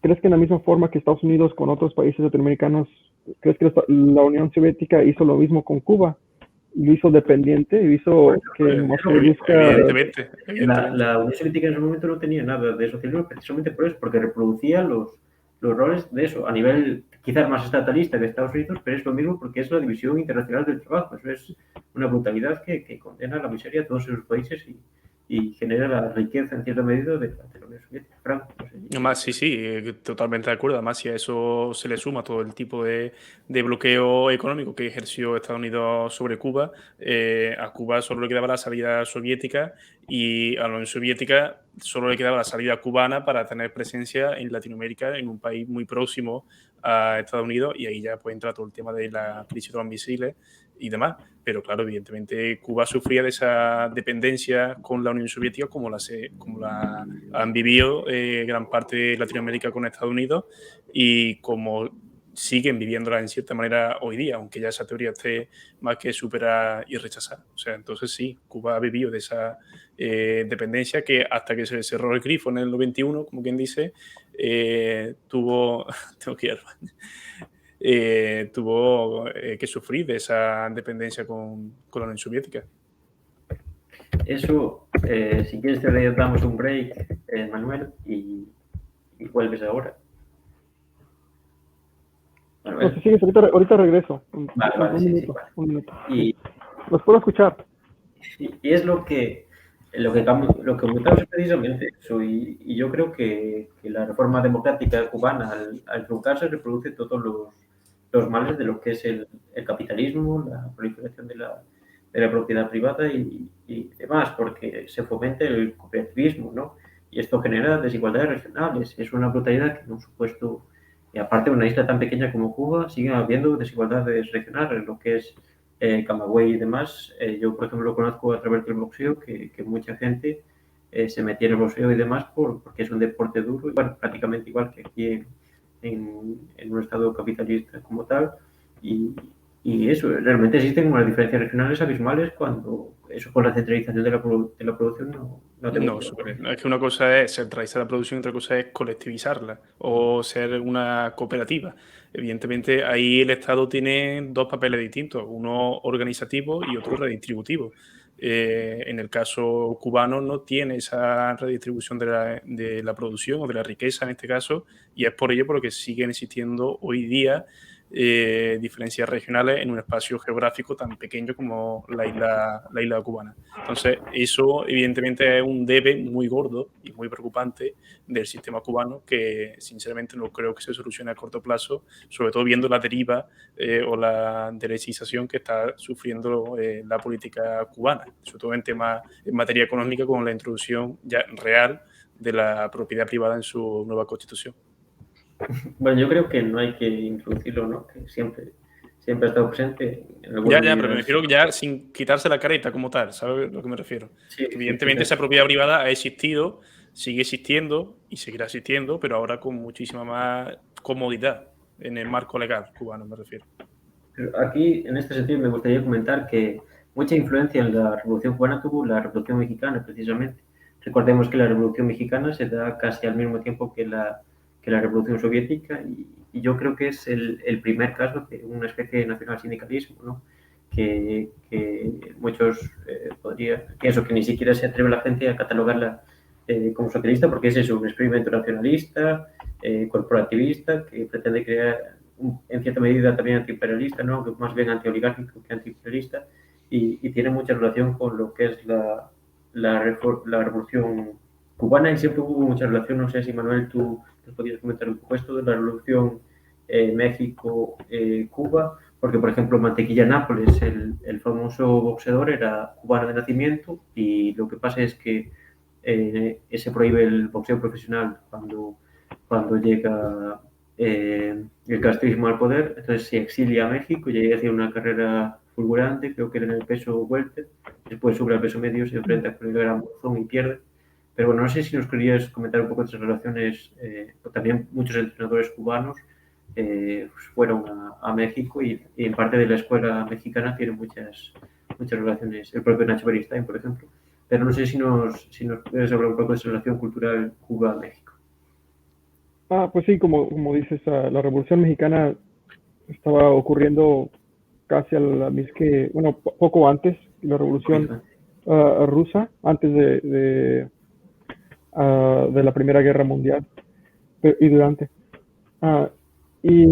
¿crees que en la misma forma que Estados Unidos con otros países latinoamericanos, crees que la Unión Soviética hizo lo mismo con Cuba? Lo hizo dependiente, hizo Evidentemente. La Unión Soviética en ese momento no tenía nada de socialismo precisamente por eso, porque reproducía los roles de eso, a nivel quizás más estatalista que Estados Unidos, pero es lo mismo porque es la división internacional del trabajo. Eso es una brutalidad que condena a la miseria a todos esos países y genera la riqueza en cierta medida de la Unión Soviética. Frank, no sé. Además, sí, totalmente de acuerdo. Además, si a eso se le suma todo el tipo de bloqueo económico que ejerció Estados Unidos sobre Cuba, a Cuba solo le quedaba la salida soviética y a la Unión Soviética solo le quedaba la salida cubana para tener presencia en Latinoamérica, en un país muy próximo a Estados Unidos, y ahí ya pues entra todo el tema de la crisis de los misiles y demás. Pero claro, evidentemente Cuba sufría de esa dependencia con la Unión Soviética como la han vivido gran parte de Latinoamérica con Estados Unidos y como siguen viviéndola en cierta manera hoy día, aunque ya esa teoría esté más que superada y rechazada. O sea, entonces sí, Cuba ha vivido de esa dependencia que hasta que se cerró el grifo en el 91, como quien dice, tuvo que sufrir de esa dependencia con la Unión Soviética. Eso, si quieres te damos un break, Manuel, y vuelves ahora. No, si sigues, ahorita regreso. Vale, Un minuto. Y los puedo escuchar. Y es lo que lo que comentamos es precisamente eso, y yo creo que la reforma democrática cubana, al truncarse, reproduce todos los males de lo que es el capitalismo, la proliferación de la propiedad privada y demás, porque se fomenta el cooperativismo, ¿no? Y esto genera desigualdades regionales. Es una brutalidad que en un supuesto, y aparte de una isla tan pequeña como Cuba, sigue habiendo desigualdades regionales, lo que es Camagüey y demás. Yo, por ejemplo, lo conozco a través del boxeo, que mucha gente se metía en el boxeo y demás porque es un deporte duro, y, bueno, prácticamente igual que aquí en un estado capitalista como tal. Y, y eso, realmente existen unas diferencias regionales abismales cuando eso con la centralización de la producción no te No, motiva. no, es que una cosa es centralizar la producción y otra cosa es colectivizarla o ser una cooperativa. Evidentemente, ahí el Estado tiene dos papeles distintos, uno organizativo y otro redistributivo. En el caso cubano no tiene esa redistribución de la producción o de la riqueza en este caso, y es por ello por lo que siguen existiendo hoy día diferencias regionales en un espacio geográfico tan pequeño como la isla cubana. Entonces, eso evidentemente es un debe muy gordo y muy preocupante del sistema cubano que sinceramente no creo que se solucione a corto plazo, sobre todo viendo la deriva o la derechización que está sufriendo la política cubana, sobre todo en materia económica con la introducción ya real de la propiedad privada en su nueva constitución. Bueno, yo creo que no hay que introducirlo, ¿no? Que siempre ha estado presente en algunas Ya, pero me medidas. refiero ya sin quitarse la careta como tal, ¿sabes a lo que me refiero? Sí, Que evidentemente esa propiedad privada ha existido, sigue existiendo y seguirá existiendo, pero ahora con muchísima más comodidad en el marco legal cubano, me refiero. pero aquí, en este sentido, me gustaría comentar que mucha influencia en la Revolución Cubana tuvo la Revolución Mexicana, precisamente. Recordemos que la Revolución Mexicana se da casi al mismo tiempo que la Revolución Soviética y yo creo que es el primer caso de una especie de nacional sindicalismo, ¿no? Que muchos pienso que ni siquiera se atreve la gente a catalogarla como socialista porque es eso, un experimento nacionalista, corporativista, que pretende crear en cierta medida también antiimperialista, ¿no? Aunque más bien antioligárquico que antiimperialista, y tiene mucha relación con lo que es la revolución cubana y siempre hubo mucha relación. No sé si Manuel tú te podías comentar un poco esto de la revolución México-Cuba, porque por ejemplo Mantequilla Nápoles, el famoso boxeador, era cubano de nacimiento y lo que pasa es que se prohíbe el boxeo profesional cuando llega el castrismo al poder, entonces se exilia a México y ahí hace una carrera fulgurante, creo que era en el peso welter, después sube al peso medio, se enfrenta con el gran Monzón y pierde. Pero bueno, no sé si nos querías comentar un poco de esas relaciones, también muchos entrenadores cubanos fueron a México y en parte de la escuela mexicana tiene muchas relaciones, el propio Nacho Beristain, por ejemplo. Pero no sé si nos puedes hablar un poco de esa relación cultural Cuba-México. Pues sí, como dices, la Revolución Mexicana estaba ocurriendo casi a la misma que, bueno, poco antes de la Revolución rusa, antes de la Primera Guerra Mundial y durante. Y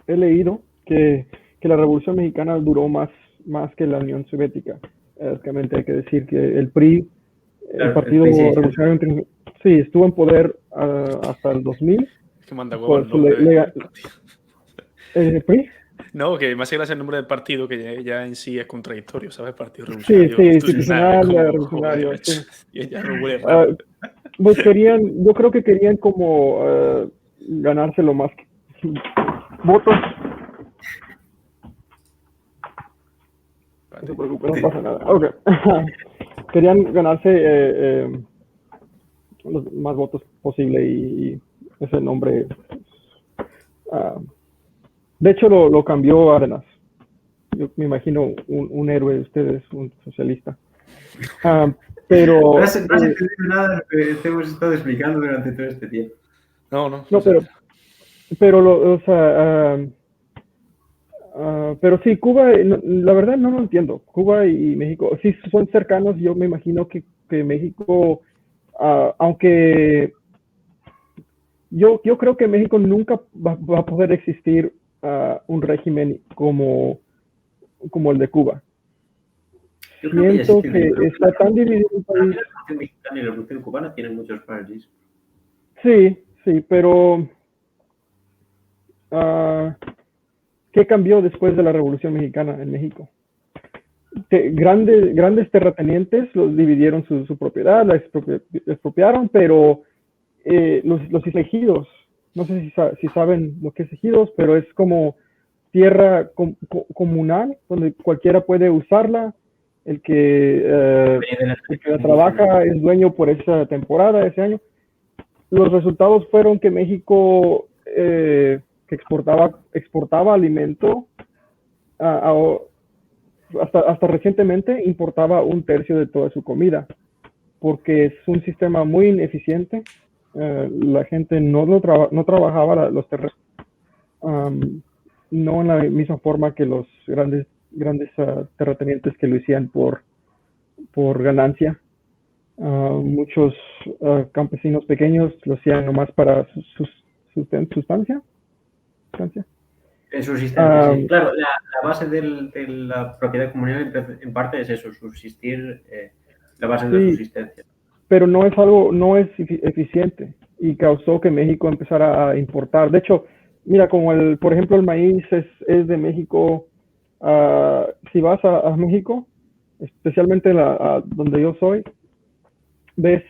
he leído que la Revolución Mexicana duró más que la Unión Soviética. Básicamente hay que decir que el PRI, Claro, el Partido Revolucionario, sí, estuvo en poder hasta el 2000. Es que manda huevo el nombre del partido. ¿El PRI? No, que más gracia el nombre del partido, que ya en sí es contradictorio, ¿sabes? Partido Revolucionario Sí, Institucional, revolucionario. Joder, Sí. y ya no huele raro. Pues yo creo que querían como ganarse lo más votos. No se preocupe, no pasa nada. Okay. Querían ganarse los más votos posible y ese nombre. De hecho, lo cambió Arenas. Yo me imagino un héroe de ustedes, un socialista. Pero. No has entendido nada de lo que te hemos estado explicando durante todo este tiempo. No, pero o sea. Pero sí, Cuba, la verdad no lo entiendo. Cuba y México sí son cercanos. Yo me imagino que México, aunque yo creo que México nunca va a poder existir un régimen como el de Cuba. Yo creo que ya Siento existe. que está tan dividido el Para mí país. la Revolución Mexicana y la Revolución Cubana tienen muchos paralelismos. Sí, pero ¿qué cambió después de la Revolución Mexicana en México? Grandes terratenientes los dividieron su propiedad, la expropiaron, pero los ejidos, no sé si saben lo que es ejidos, pero es como tierra comunal, donde cualquiera puede usarla, el que la trabaja es dueño por esa temporada, ese año. Los resultados fueron que México que exportaba alimento hasta recientemente importaba 1/3 de toda su comida, porque es un sistema muy ineficiente. La gente no trabajaba los terrenos, no en la misma forma que los grandes terratenientes que lo hacían por ganancia. Muchos campesinos pequeños lo hacían nomás para sustancia. En subsistencia, sí. Claro, la base de la propiedad comunal en parte es eso, subsistir, la base de la subsistencia. Pero no es eficiente y causó que México empezara a importar. De hecho, mira, como por ejemplo, el maíz es de México. Si vas a México, especialmente donde yo soy, ves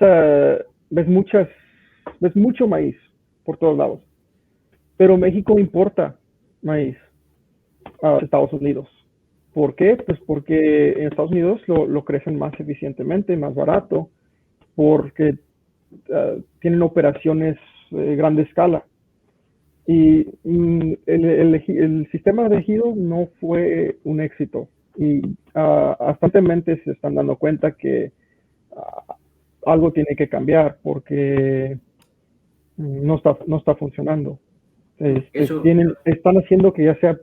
mucho maíz por todos lados. Pero México importa maíz a Estados Unidos. ¿Por qué? Pues porque en Estados Unidos lo crecen más eficientemente, más barato, porque tienen operaciones de grande escala. Y el sistema de ejido no fue un éxito. Y constantemente se están dando cuenta que algo tiene que cambiar porque no está funcionando. Están haciendo que ya sea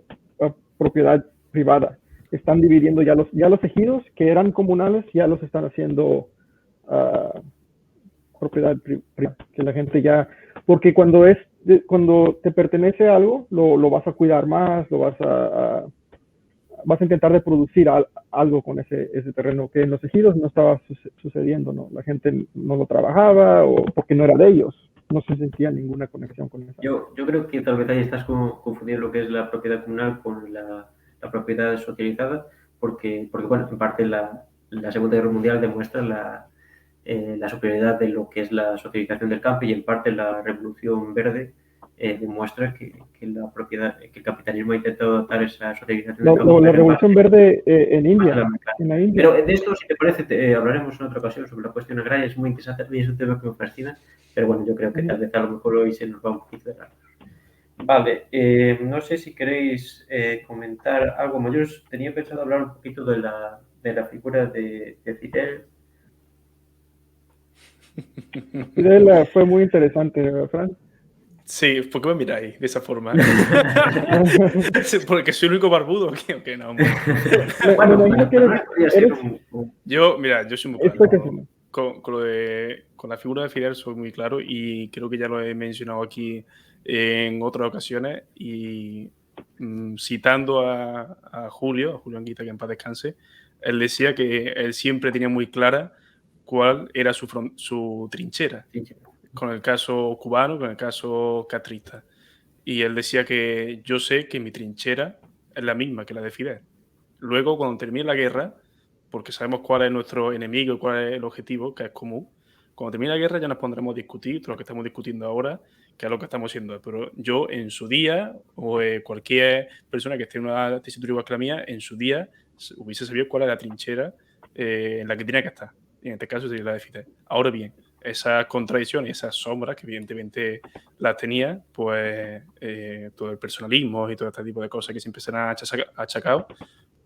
propiedad privada. Están dividiendo ya los ejidos que eran comunales, ya los están haciendo propiedad privada. Que la gente ya, porque cuando te pertenece a algo, lo vas a cuidar más, vas a intentar de producir algo con ese terreno, que en los ejidos no estaba sucediendo, ¿no? La gente no lo trabajaba o porque no era de ellos. No se sentía ninguna conexión con eso. Yo creo que tal vez ahí estás confundiendo lo que es la propiedad comunal con la propiedad socializada, porque bueno, en parte la Segunda Guerra Mundial demuestra la superioridad de lo que es la socialización del campo, y en parte la Revolución Verde demuestra que el capitalismo ha intentado adoptar esa socialización del campo. La Revolución Verde en India. Pero de esto, si te parece, hablaremos en otra ocasión sobre la cuestión agraria. Es muy interesante, a mí es un tema que me fascina, pero bueno, yo creo que tal vez a lo mejor hoy se nos va un poquito de largo. Vale, no sé si queréis comentar algo más. Yo tenía pensado hablar un poquito de la figura de Fidel. Fidel fue muy interesante, Fran. Sí, ¿por qué me miráis de esa forma? Porque soy el único barbudo. ¿Qué? No, bueno, yo soy muy claro. Con la figura de Fidel soy muy claro, y creo que ya lo he mencionado aquí en otras ocasiones, y citando a Julio Anguita, que en paz descanse, él decía que él siempre tenía muy clara cuál era su trinchera, con el caso cubano, con el caso castrista. Y él decía que yo sé que mi trinchera es la misma que la de Fidel. Luego, cuando termine la guerra, porque sabemos cuál es nuestro enemigo y cuál es el objetivo, que es común, cuando termine la guerra ya nos pondremos a discutir todo lo que estamos discutiendo ahora, que es lo que estamos haciendo. Pero yo, en su día, o cualquier persona que esté en una tesitura igual que la mía, en su día hubiese sabido cuál es la trinchera en la que tiene que estar. Y en este caso sería la de Fidel. Ahora bien, esas contradicciones, esas sombras que evidentemente las tenía, pues todo el personalismo y todo este tipo de cosas que siempre se han achacado,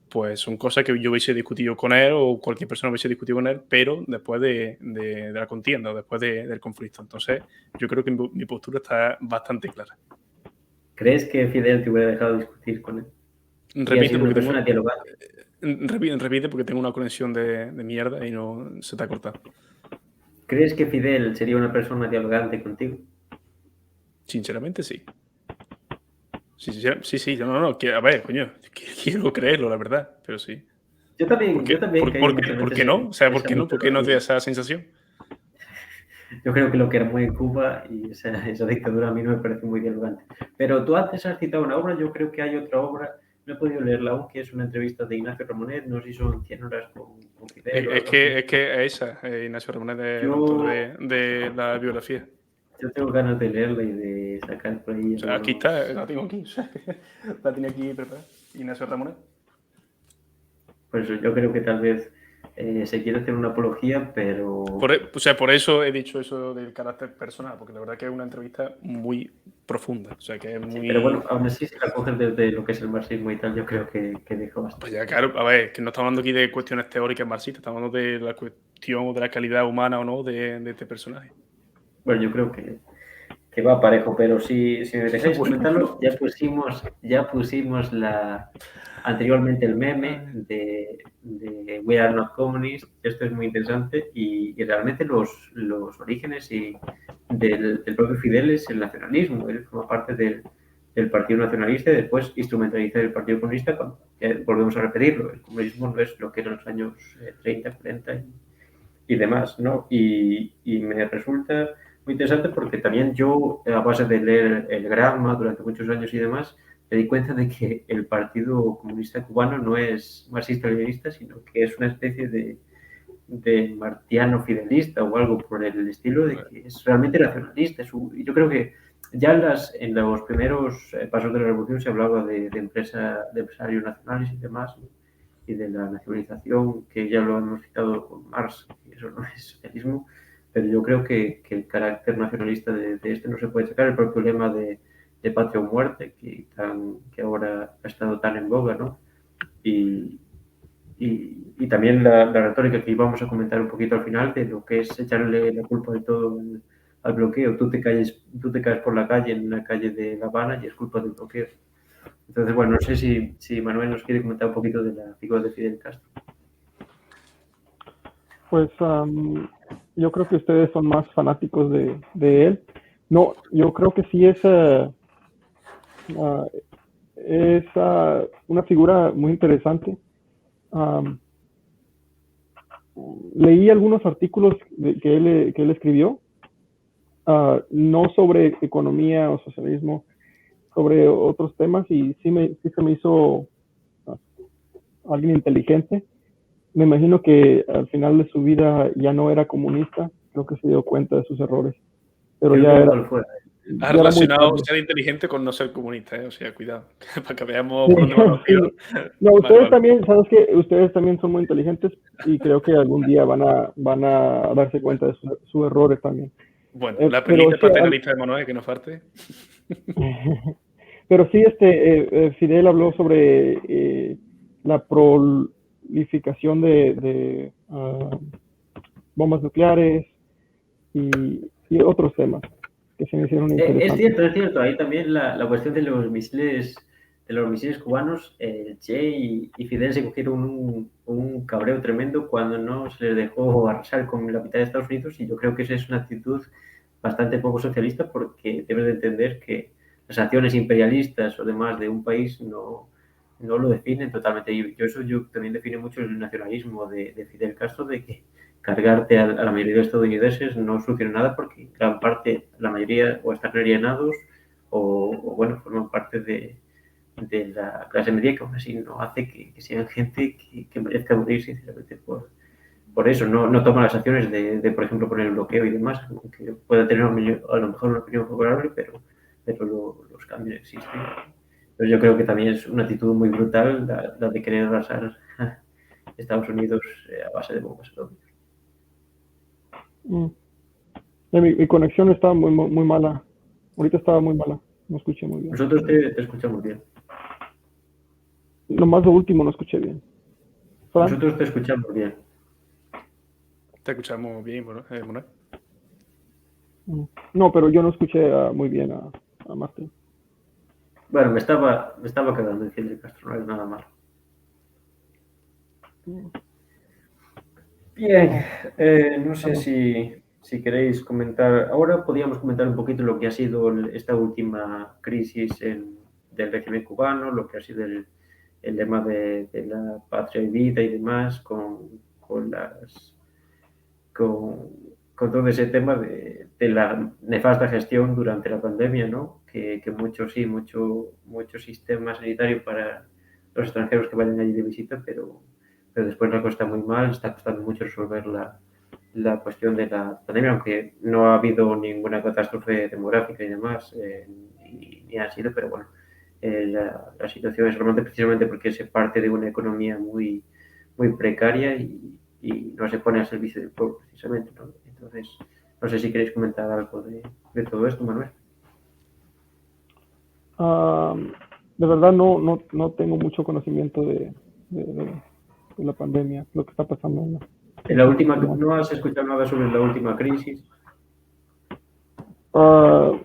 pues son cosas que yo hubiese discutido con él, o cualquier persona hubiese discutido con él, pero después de la contienda, o después del conflicto. Entonces, yo creo que mi postura está bastante clara. ¿Crees que Fidel te hubiera dejado discutir con él? Repite porque tengo una conexión de mierda y no se te ha cortado. ¿Crees que Fidel sería una persona dialogante contigo? Sinceramente, sí. Sí, no, a ver, coño, quiero creerlo, la verdad, pero sí. Yo también, ¿Por qué, yo también caí muchas por veces qué no? O sea, en esa ¿por qué no te da metodología. esa sensación? Yo creo que lo que era muy en Cuba y esa dictadura a mí no me parece muy dialogante. Pero tú antes has citado una obra, yo creo que hay otra obra, no he podido leerla aún, que es una entrevista de Ignacio Ramonet, no sé si son 100 horas con Fidel o algo así. Es que esa, Ignacio Ramón es el autor Yo, de la biografía. yo tengo ganas de leerla y de sacar por ahí O sea, aquí algunos... está, la tengo aquí, o sea, la tenía aquí preparada. Ignacio Ramón. Pues yo creo que tal vez se quiere hacer una apología, pero... O sea, por eso he dicho eso del carácter personal, porque la verdad que es una entrevista muy profunda. O sea, que es Sí, pero muy. bueno, aún así, si la coges desde lo que es el marxismo y tal, yo creo que deja Pues bastante. ya, claro, a ver, que no estamos hablando aquí de cuestiones teóricas marxistas, estamos hablando de la cuestión o de la calidad humana o no de este personaje. Bueno, yo creo que va parejo, pero si me dejáis Bueno. comentarlo, ya pusimos anteriormente el meme Ay. de We Are Not Communists. Esto es muy interesante y realmente los orígenes del propio Fidel es el nacionalismo. Él forma parte del Partido Nacionalista y después instrumentaliza el Partido Comunista. Volvemos a repetirlo, el comunismo no es lo que era en los años 30, 40 y demás, ¿no? Y me resulta muy interesante porque también yo, a base de leer el Gramma durante muchos años y demás, me di cuenta de que el Partido Comunista Cubano no es marxista-leninista, sino que es una especie de martiano fidelista o algo por el estilo, de que es realmente nacionalista. Y yo creo que ya en los primeros pasos de la revolución se hablaba de empresarios nacionales y demás, ¿no? Y de la nacionalización, que ya lo hemos citado con Marx, y eso no es socialismo, pero yo creo que el carácter nacionalista de este no se puede sacar, el propio lema de patria o muerte, que ahora ha estado tan en boga, ¿no? Y, y también la retórica que íbamos a comentar un poquito al final de lo que es echarle la culpa de todo al bloqueo. Tú te caes por la calle en una calle de La Habana y es culpa del bloqueo. Entonces, bueno, no sé si Manuel nos quiere comentar un poquito de la figura de Fidel Castro. Pues yo creo que ustedes son más fanáticos de él. No, yo creo que sí es una figura muy interesante. Leí algunos artículos que él escribió, no sobre economía o socialismo, sobre otros temas, y sí se me hizo alguien inteligente. Me imagino que al final de su vida ya no era comunista, creo que se dio cuenta de sus errores, pero Yo ya creo era, que lo fue. Has ya era muy relacionado tarde. ser inteligente con no ser comunista, ¿eh? O sea, cuidado, para que veamos Sí, por dónde van los tiros. sí. No, Vale, ustedes vale. también, sabes que ustedes también son muy inteligentes y creo que algún día van a darse cuenta de sus errores también. Bueno, la Pero perlita sí, paternalista de Manuel, que no falte. pero sí, Fidel habló sobre la prolificación de bombas nucleares y otros temas que se me hicieron interesantes. Es cierto. Ahí también la cuestión de los misiles cubanos, Che y Fidel se cogieron un cabreo tremendo cuando no se les dejó arrasar con la mitad de Estados Unidos y yo creo que esa es una actitud bastante poco socialista porque debes de entender que las acciones imperialistas o demás de un país no lo definen totalmente. Y yo también define mucho el nacionalismo de Fidel Castro, de que cargarte a la mayoría de estadounidenses no soluciona nada porque gran parte, la mayoría o están alienados o bueno, forman parte de la clase media que aún así no hace que sean gente que merezca morir sinceramente por eso. No toma las acciones por ejemplo, poner el bloqueo y demás, aunque pueda tener a lo mejor una opinión favorable, pero los cambios existen. Entonces yo creo que también es una actitud muy brutal la de querer arrasar Estados Unidos a base de bombas atómicas. Mm. Mi conexión estaba muy mala. Ahorita estaba muy mala. No escuché muy bien. Nosotros te escuchamos bien. Nomás lo último no escuché bien. ¿Fran? Nosotros te escuchamos bien. Te escuchamos bien, Manuel. No, pero yo no escuché muy bien a Martín. Bueno, me estaba quedando diciendo que Castro no es nada malo. Bien, no sé si queréis comentar. Ahora podríamos comentar un poquito lo que ha sido esta última crisis del régimen cubano, lo que ha sido el tema de la patria y vida y demás, con todo ese tema de la nefasta gestión durante la pandemia, ¿no? Que mucho sistema sanitario para los extranjeros que vayan allí de visita, pero después la cosa está muy mal, está costando mucho resolver la cuestión de la pandemia, aunque no ha habido ninguna catástrofe demográfica y demás, ni ha sido, pero bueno, la situación es realmente precisamente porque se parte de una economía muy, muy precaria y no se pone al servicio del pueblo, precisamente, ¿no? Entonces, no sé si queréis comentar algo de todo esto, Manuel. De verdad no tengo mucho conocimiento de la pandemia, lo que está pasando. ¿No has escuchado nada sobre la última crisis? No.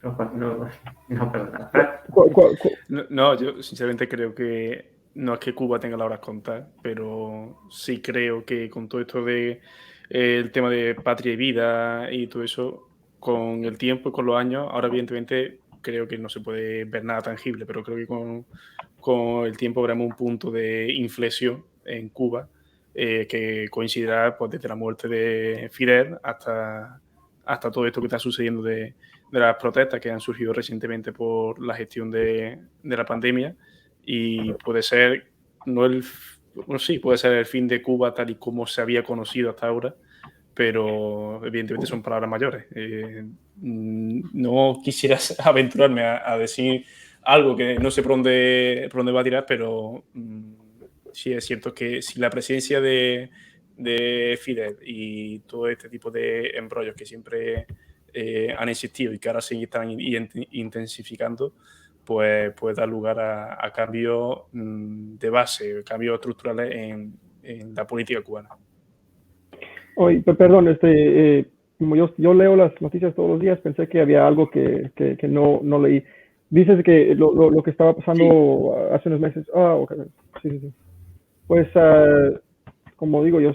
No, perdona. No, yo sinceramente creo que no es que Cuba tenga las horas contadas, pero sí creo que con todo esto de el tema de patria y vida y todo eso, con el tiempo y con los años, ahora evidentemente creo que no se puede ver nada tangible, pero creo que con el tiempo veremos un punto de inflexión en Cuba que coincidirá pues, desde la muerte de Fidel hasta todo esto que está sucediendo de las protestas que han surgido recientemente por la gestión de la pandemia, y puede ser puede ser el fin de Cuba tal y como se había conocido hasta ahora, pero evidentemente son palabras mayores. No quisiera aventurarme a decir algo que no sé por dónde va a tirar, pero sí es cierto que si la presencia de Fidel y todo este tipo de embrollos que siempre han existido y que ahora se están intensificando, pues puede dar lugar a cambios de base, cambios estructurales en la política cubana. Oye, perdón, como yo leo las noticias todos los días, pensé que había algo que no leí. Dices que lo que estaba pasando hace unos meses. Ok. Sí. Pues, como digo, yo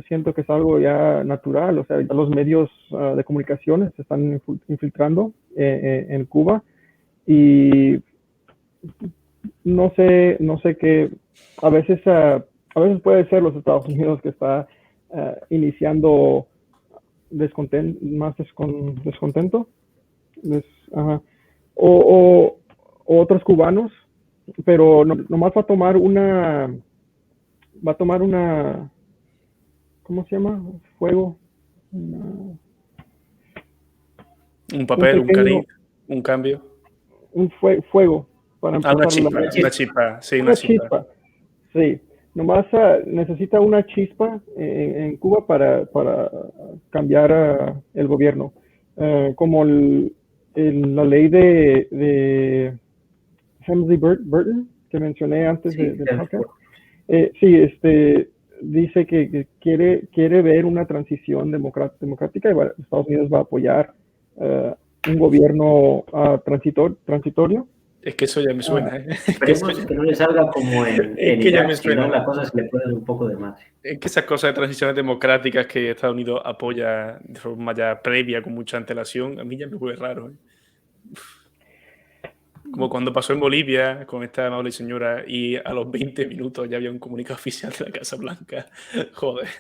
siento que es algo ya natural. O sea, ya los medios de comunicaciones se están infiltrando en Cuba y no sé qué. A veces puede ser los Estados Unidos que está iniciando descontento, o otros cubanos, pero nomás va a tomar una, ¿cómo se llama? Fuego. Un papel, un cariz, un cambio. Un fuego para empezar. Una chispa. Sí, nomás necesita una chispa en Cuba para cambiar el gobierno. Como la ley de Hemsley Burton, que mencioné antes del podcast. Dice que quiere ver una transición democrática y Estados Unidos va a apoyar un gobierno transitorio. Es que eso ya me suena. Esperemos que no le salga como en Irak, si no la cosa se le puede dar un poco de madre. Es que esas cosas de transiciones democráticas que Estados Unidos apoya de forma ya previa, con mucha antelación, a mí ya me huele raro. Como cuando pasó en Bolivia con esta amable señora y a los 20 minutos ya había un comunicado oficial de la Casa Blanca,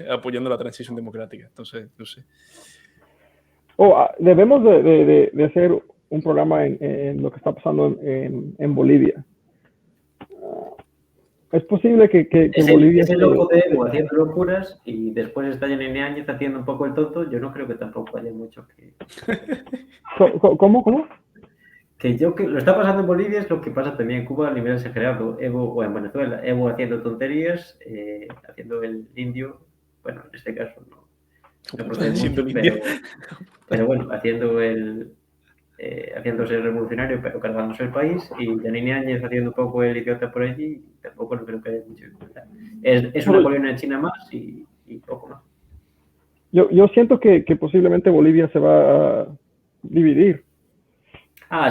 apoyando la transición democrática. Entonces, no sé. Debemos de hacer un programa en lo que está pasando en Bolivia. Es posible que Bolivia... Ese loco de Evo haciendo locuras y después está Yanine Áñez haciendo un poco el tonto. Yo no creo que tampoco haya mucho que... ¿Cómo? Que lo está pasando en Bolivia es lo que pasa también en Cuba a nivel exagerado. Evo, o en Venezuela, Evo haciendo tonterías, haciendo el indio, bueno, en este caso no procede mucho, pero bueno, haciéndose revolucionario, pero cargándose el país, y Yanine Áñez haciendo un poco el idiota por allí, tampoco no creo que haya mucho. Es una colonia China más y poco más. Yo siento que posiblemente Bolivia se va a dividir.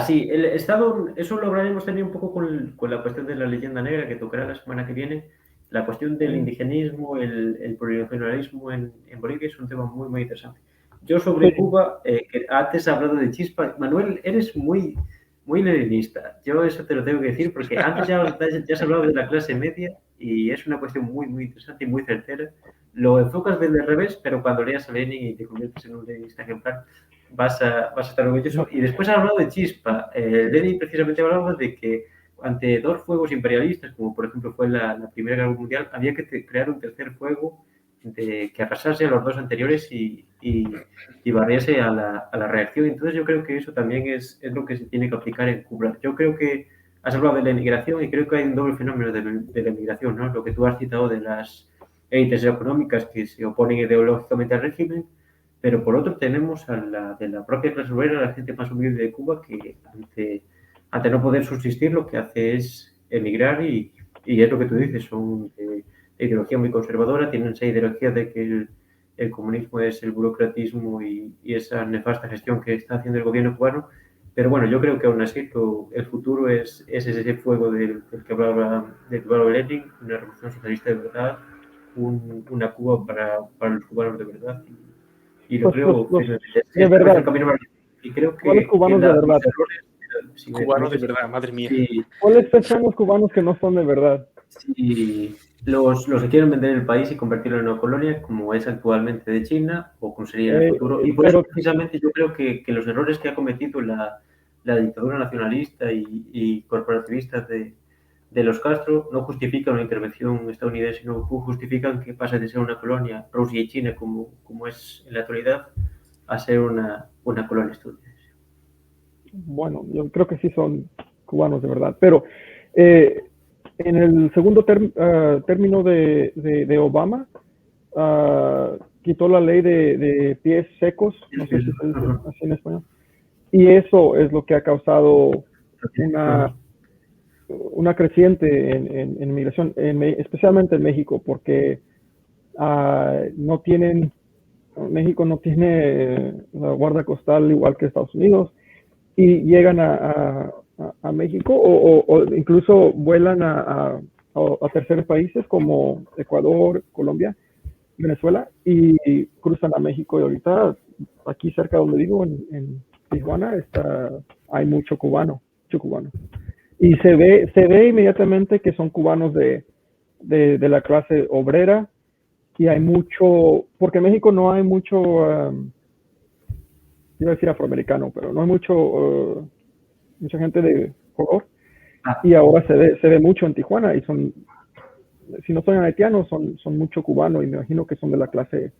Sí, el Estado, eso lo hablaremos también un poco con la cuestión de la leyenda negra que tocará la semana que viene. La cuestión del indigenismo, el plurinacionalismo en Bolivia es un tema muy, muy interesante. Yo sobre Cuba, que antes he hablado de chispa. Manuel, eres muy, muy leninista. Yo eso te lo tengo que decir porque antes ya has hablado de la clase media y es una cuestión muy, muy interesante y muy certera. Lo enfocas desde el revés, pero cuando leas a Lenin y te conviertes en un leninista ejemplar, vas a estar orgulloso. Y después has hablado de chispa. Lenin precisamente hablaba de que ante dos fuegos imperialistas, como por ejemplo fue la Primera Guerra Mundial, había que crear un tercer fuego que arrasase a los dos anteriores y barriese a la reacción. Entonces yo creo que eso también es lo que se tiene que aplicar en Cuba. Yo creo que has hablado de la emigración y creo que hay un doble fenómeno de la emigración, ¿no? Lo que tú has citado de las élites económicas que se oponen ideológicamente al régimen, pero por otro tenemos de la propia clase obrera, la gente más humilde de Cuba, que ante no poder subsistir lo que hace es emigrar y es lo que tú dices, son de ideología muy conservadora, tienen esa ideología de que el comunismo es el burocratismo y esa nefasta gestión que está haciendo el gobierno cubano. Pero bueno, yo creo que aún así el futuro es ese fuego del que hablaba Lenin, una revolución socialista de verdad, una Cuba para los cubanos de verdad. Y lo creo de verdad. Y creo ¿Cuáles cubanos de verdad? Cubanos de verdad, madre mía. ¿Cuáles pensamos cubanos que no son de verdad? Sí, los que quieren vender el país y convertirlo en una colonia, como es actualmente de China, o como sería en el futuro. Y por eso, precisamente, yo creo que los errores que ha cometido la dictadura nacionalista y corporativista de los Castro no justifican una intervención estadounidense, no justifican que pase de ser una colonia Rusia y China, como es en la actualidad, a ser una colonia estadounidense. Bueno, yo creo que sí son cubanos de verdad, pero en el segundo término de Obama, quitó la ley de pies secos, no sé si se dice así en español, y eso es lo que ha causado una creciente en migración, especialmente en México, porque México no tiene la guardia costal igual que Estados Unidos, y llegan a México o incluso vuelan a terceros países como Ecuador, Colombia, Venezuela y cruzan a México. Y ahorita aquí cerca donde vivo, en Tijuana, hay mucho cubano. Y se ve inmediatamente que son cubanos de la clase obrera, y hay mucho, porque en México no hay mucho, iba a decir afroamericano, pero no hay mucha gente de color, y ahora se ve mucho en Tijuana, y si no son haitianos, son mucho cubanos, y me imagino que son de la clase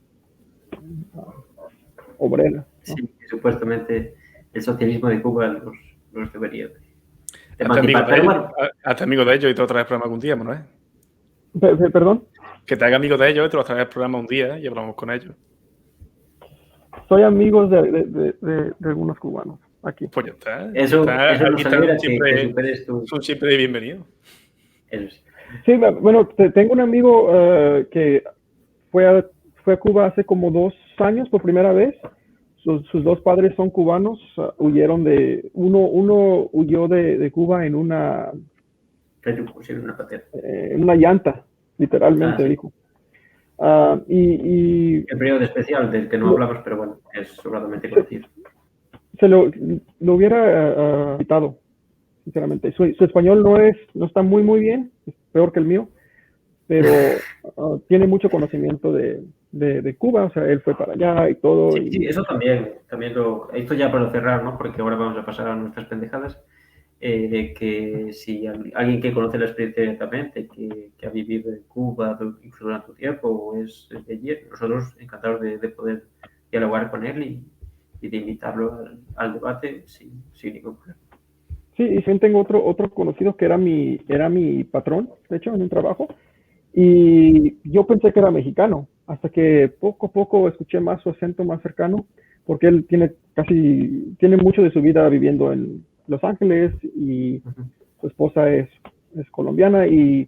obrera, ¿no? Sí, supuestamente el socialismo de Cuba los debería de hazte amigo de ellos y te lo traes al programa algún día, Manuel. ¿Perdón? Que te haga amigo de ellos y te lo traes al programa un día y hablamos con ellos. Soy amigo de algunos cubanos aquí. Pues ya está. Eso nos alegra que superes son siempre bienvenidos. Eso sí. Sí, bueno, tengo un amigo que fue a Cuba hace como 2 años por primera vez. Sus dos padres son cubanos, huyeron uno huyó de Cuba en una llanta, literalmente, sí. dijo. El periodo especial del que no hablamos, pero bueno, es sobradamente conocido. Se lo hubiera quitado, sinceramente. Su español no está muy, muy bien, es peor que el mío, pero tiene mucho conocimiento de Cuba, o sea, él fue para allá y todo. Sí, eso también esto ya para cerrar, ¿no? Porque ahora vamos a pasar a nuestras pendejadas, de que si alguien que conoce la experiencia directamente, que ha vivido en Cuba incluso durante un tiempo o es de allí, nosotros encantados de poder dialogar con él y de invitarlo al debate sin ningún problema. Sí, y también tengo otro conocido que era mi patrón, de hecho, en un trabajo, y yo pensé que era mexicano, hasta que poco a poco escuché más su acento más cercano, porque él tiene mucho de su vida viviendo en Los Ángeles, y su esposa es colombiana, y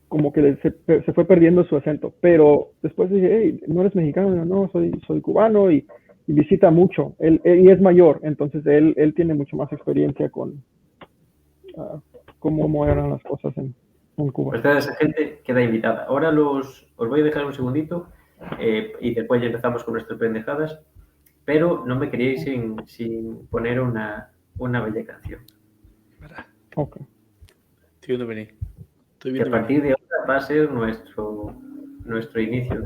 como que se fue perdiendo su acento, pero después dije, hey, ¿no eres mexicano? No, soy cubano, y visita mucho, y es mayor, entonces él tiene mucho más experiencia con cómo eran las cosas en Cuba. Pues toda esa gente queda invitada. Ahora os voy a dejar un segundito y después ya empezamos con nuestras pendejadas, pero no me queríais sin poner una una bella canción. Verás, Ok. estoy viendo venir. Estoy Que a viendo venir. partir de ahora va a ser nuestro inicio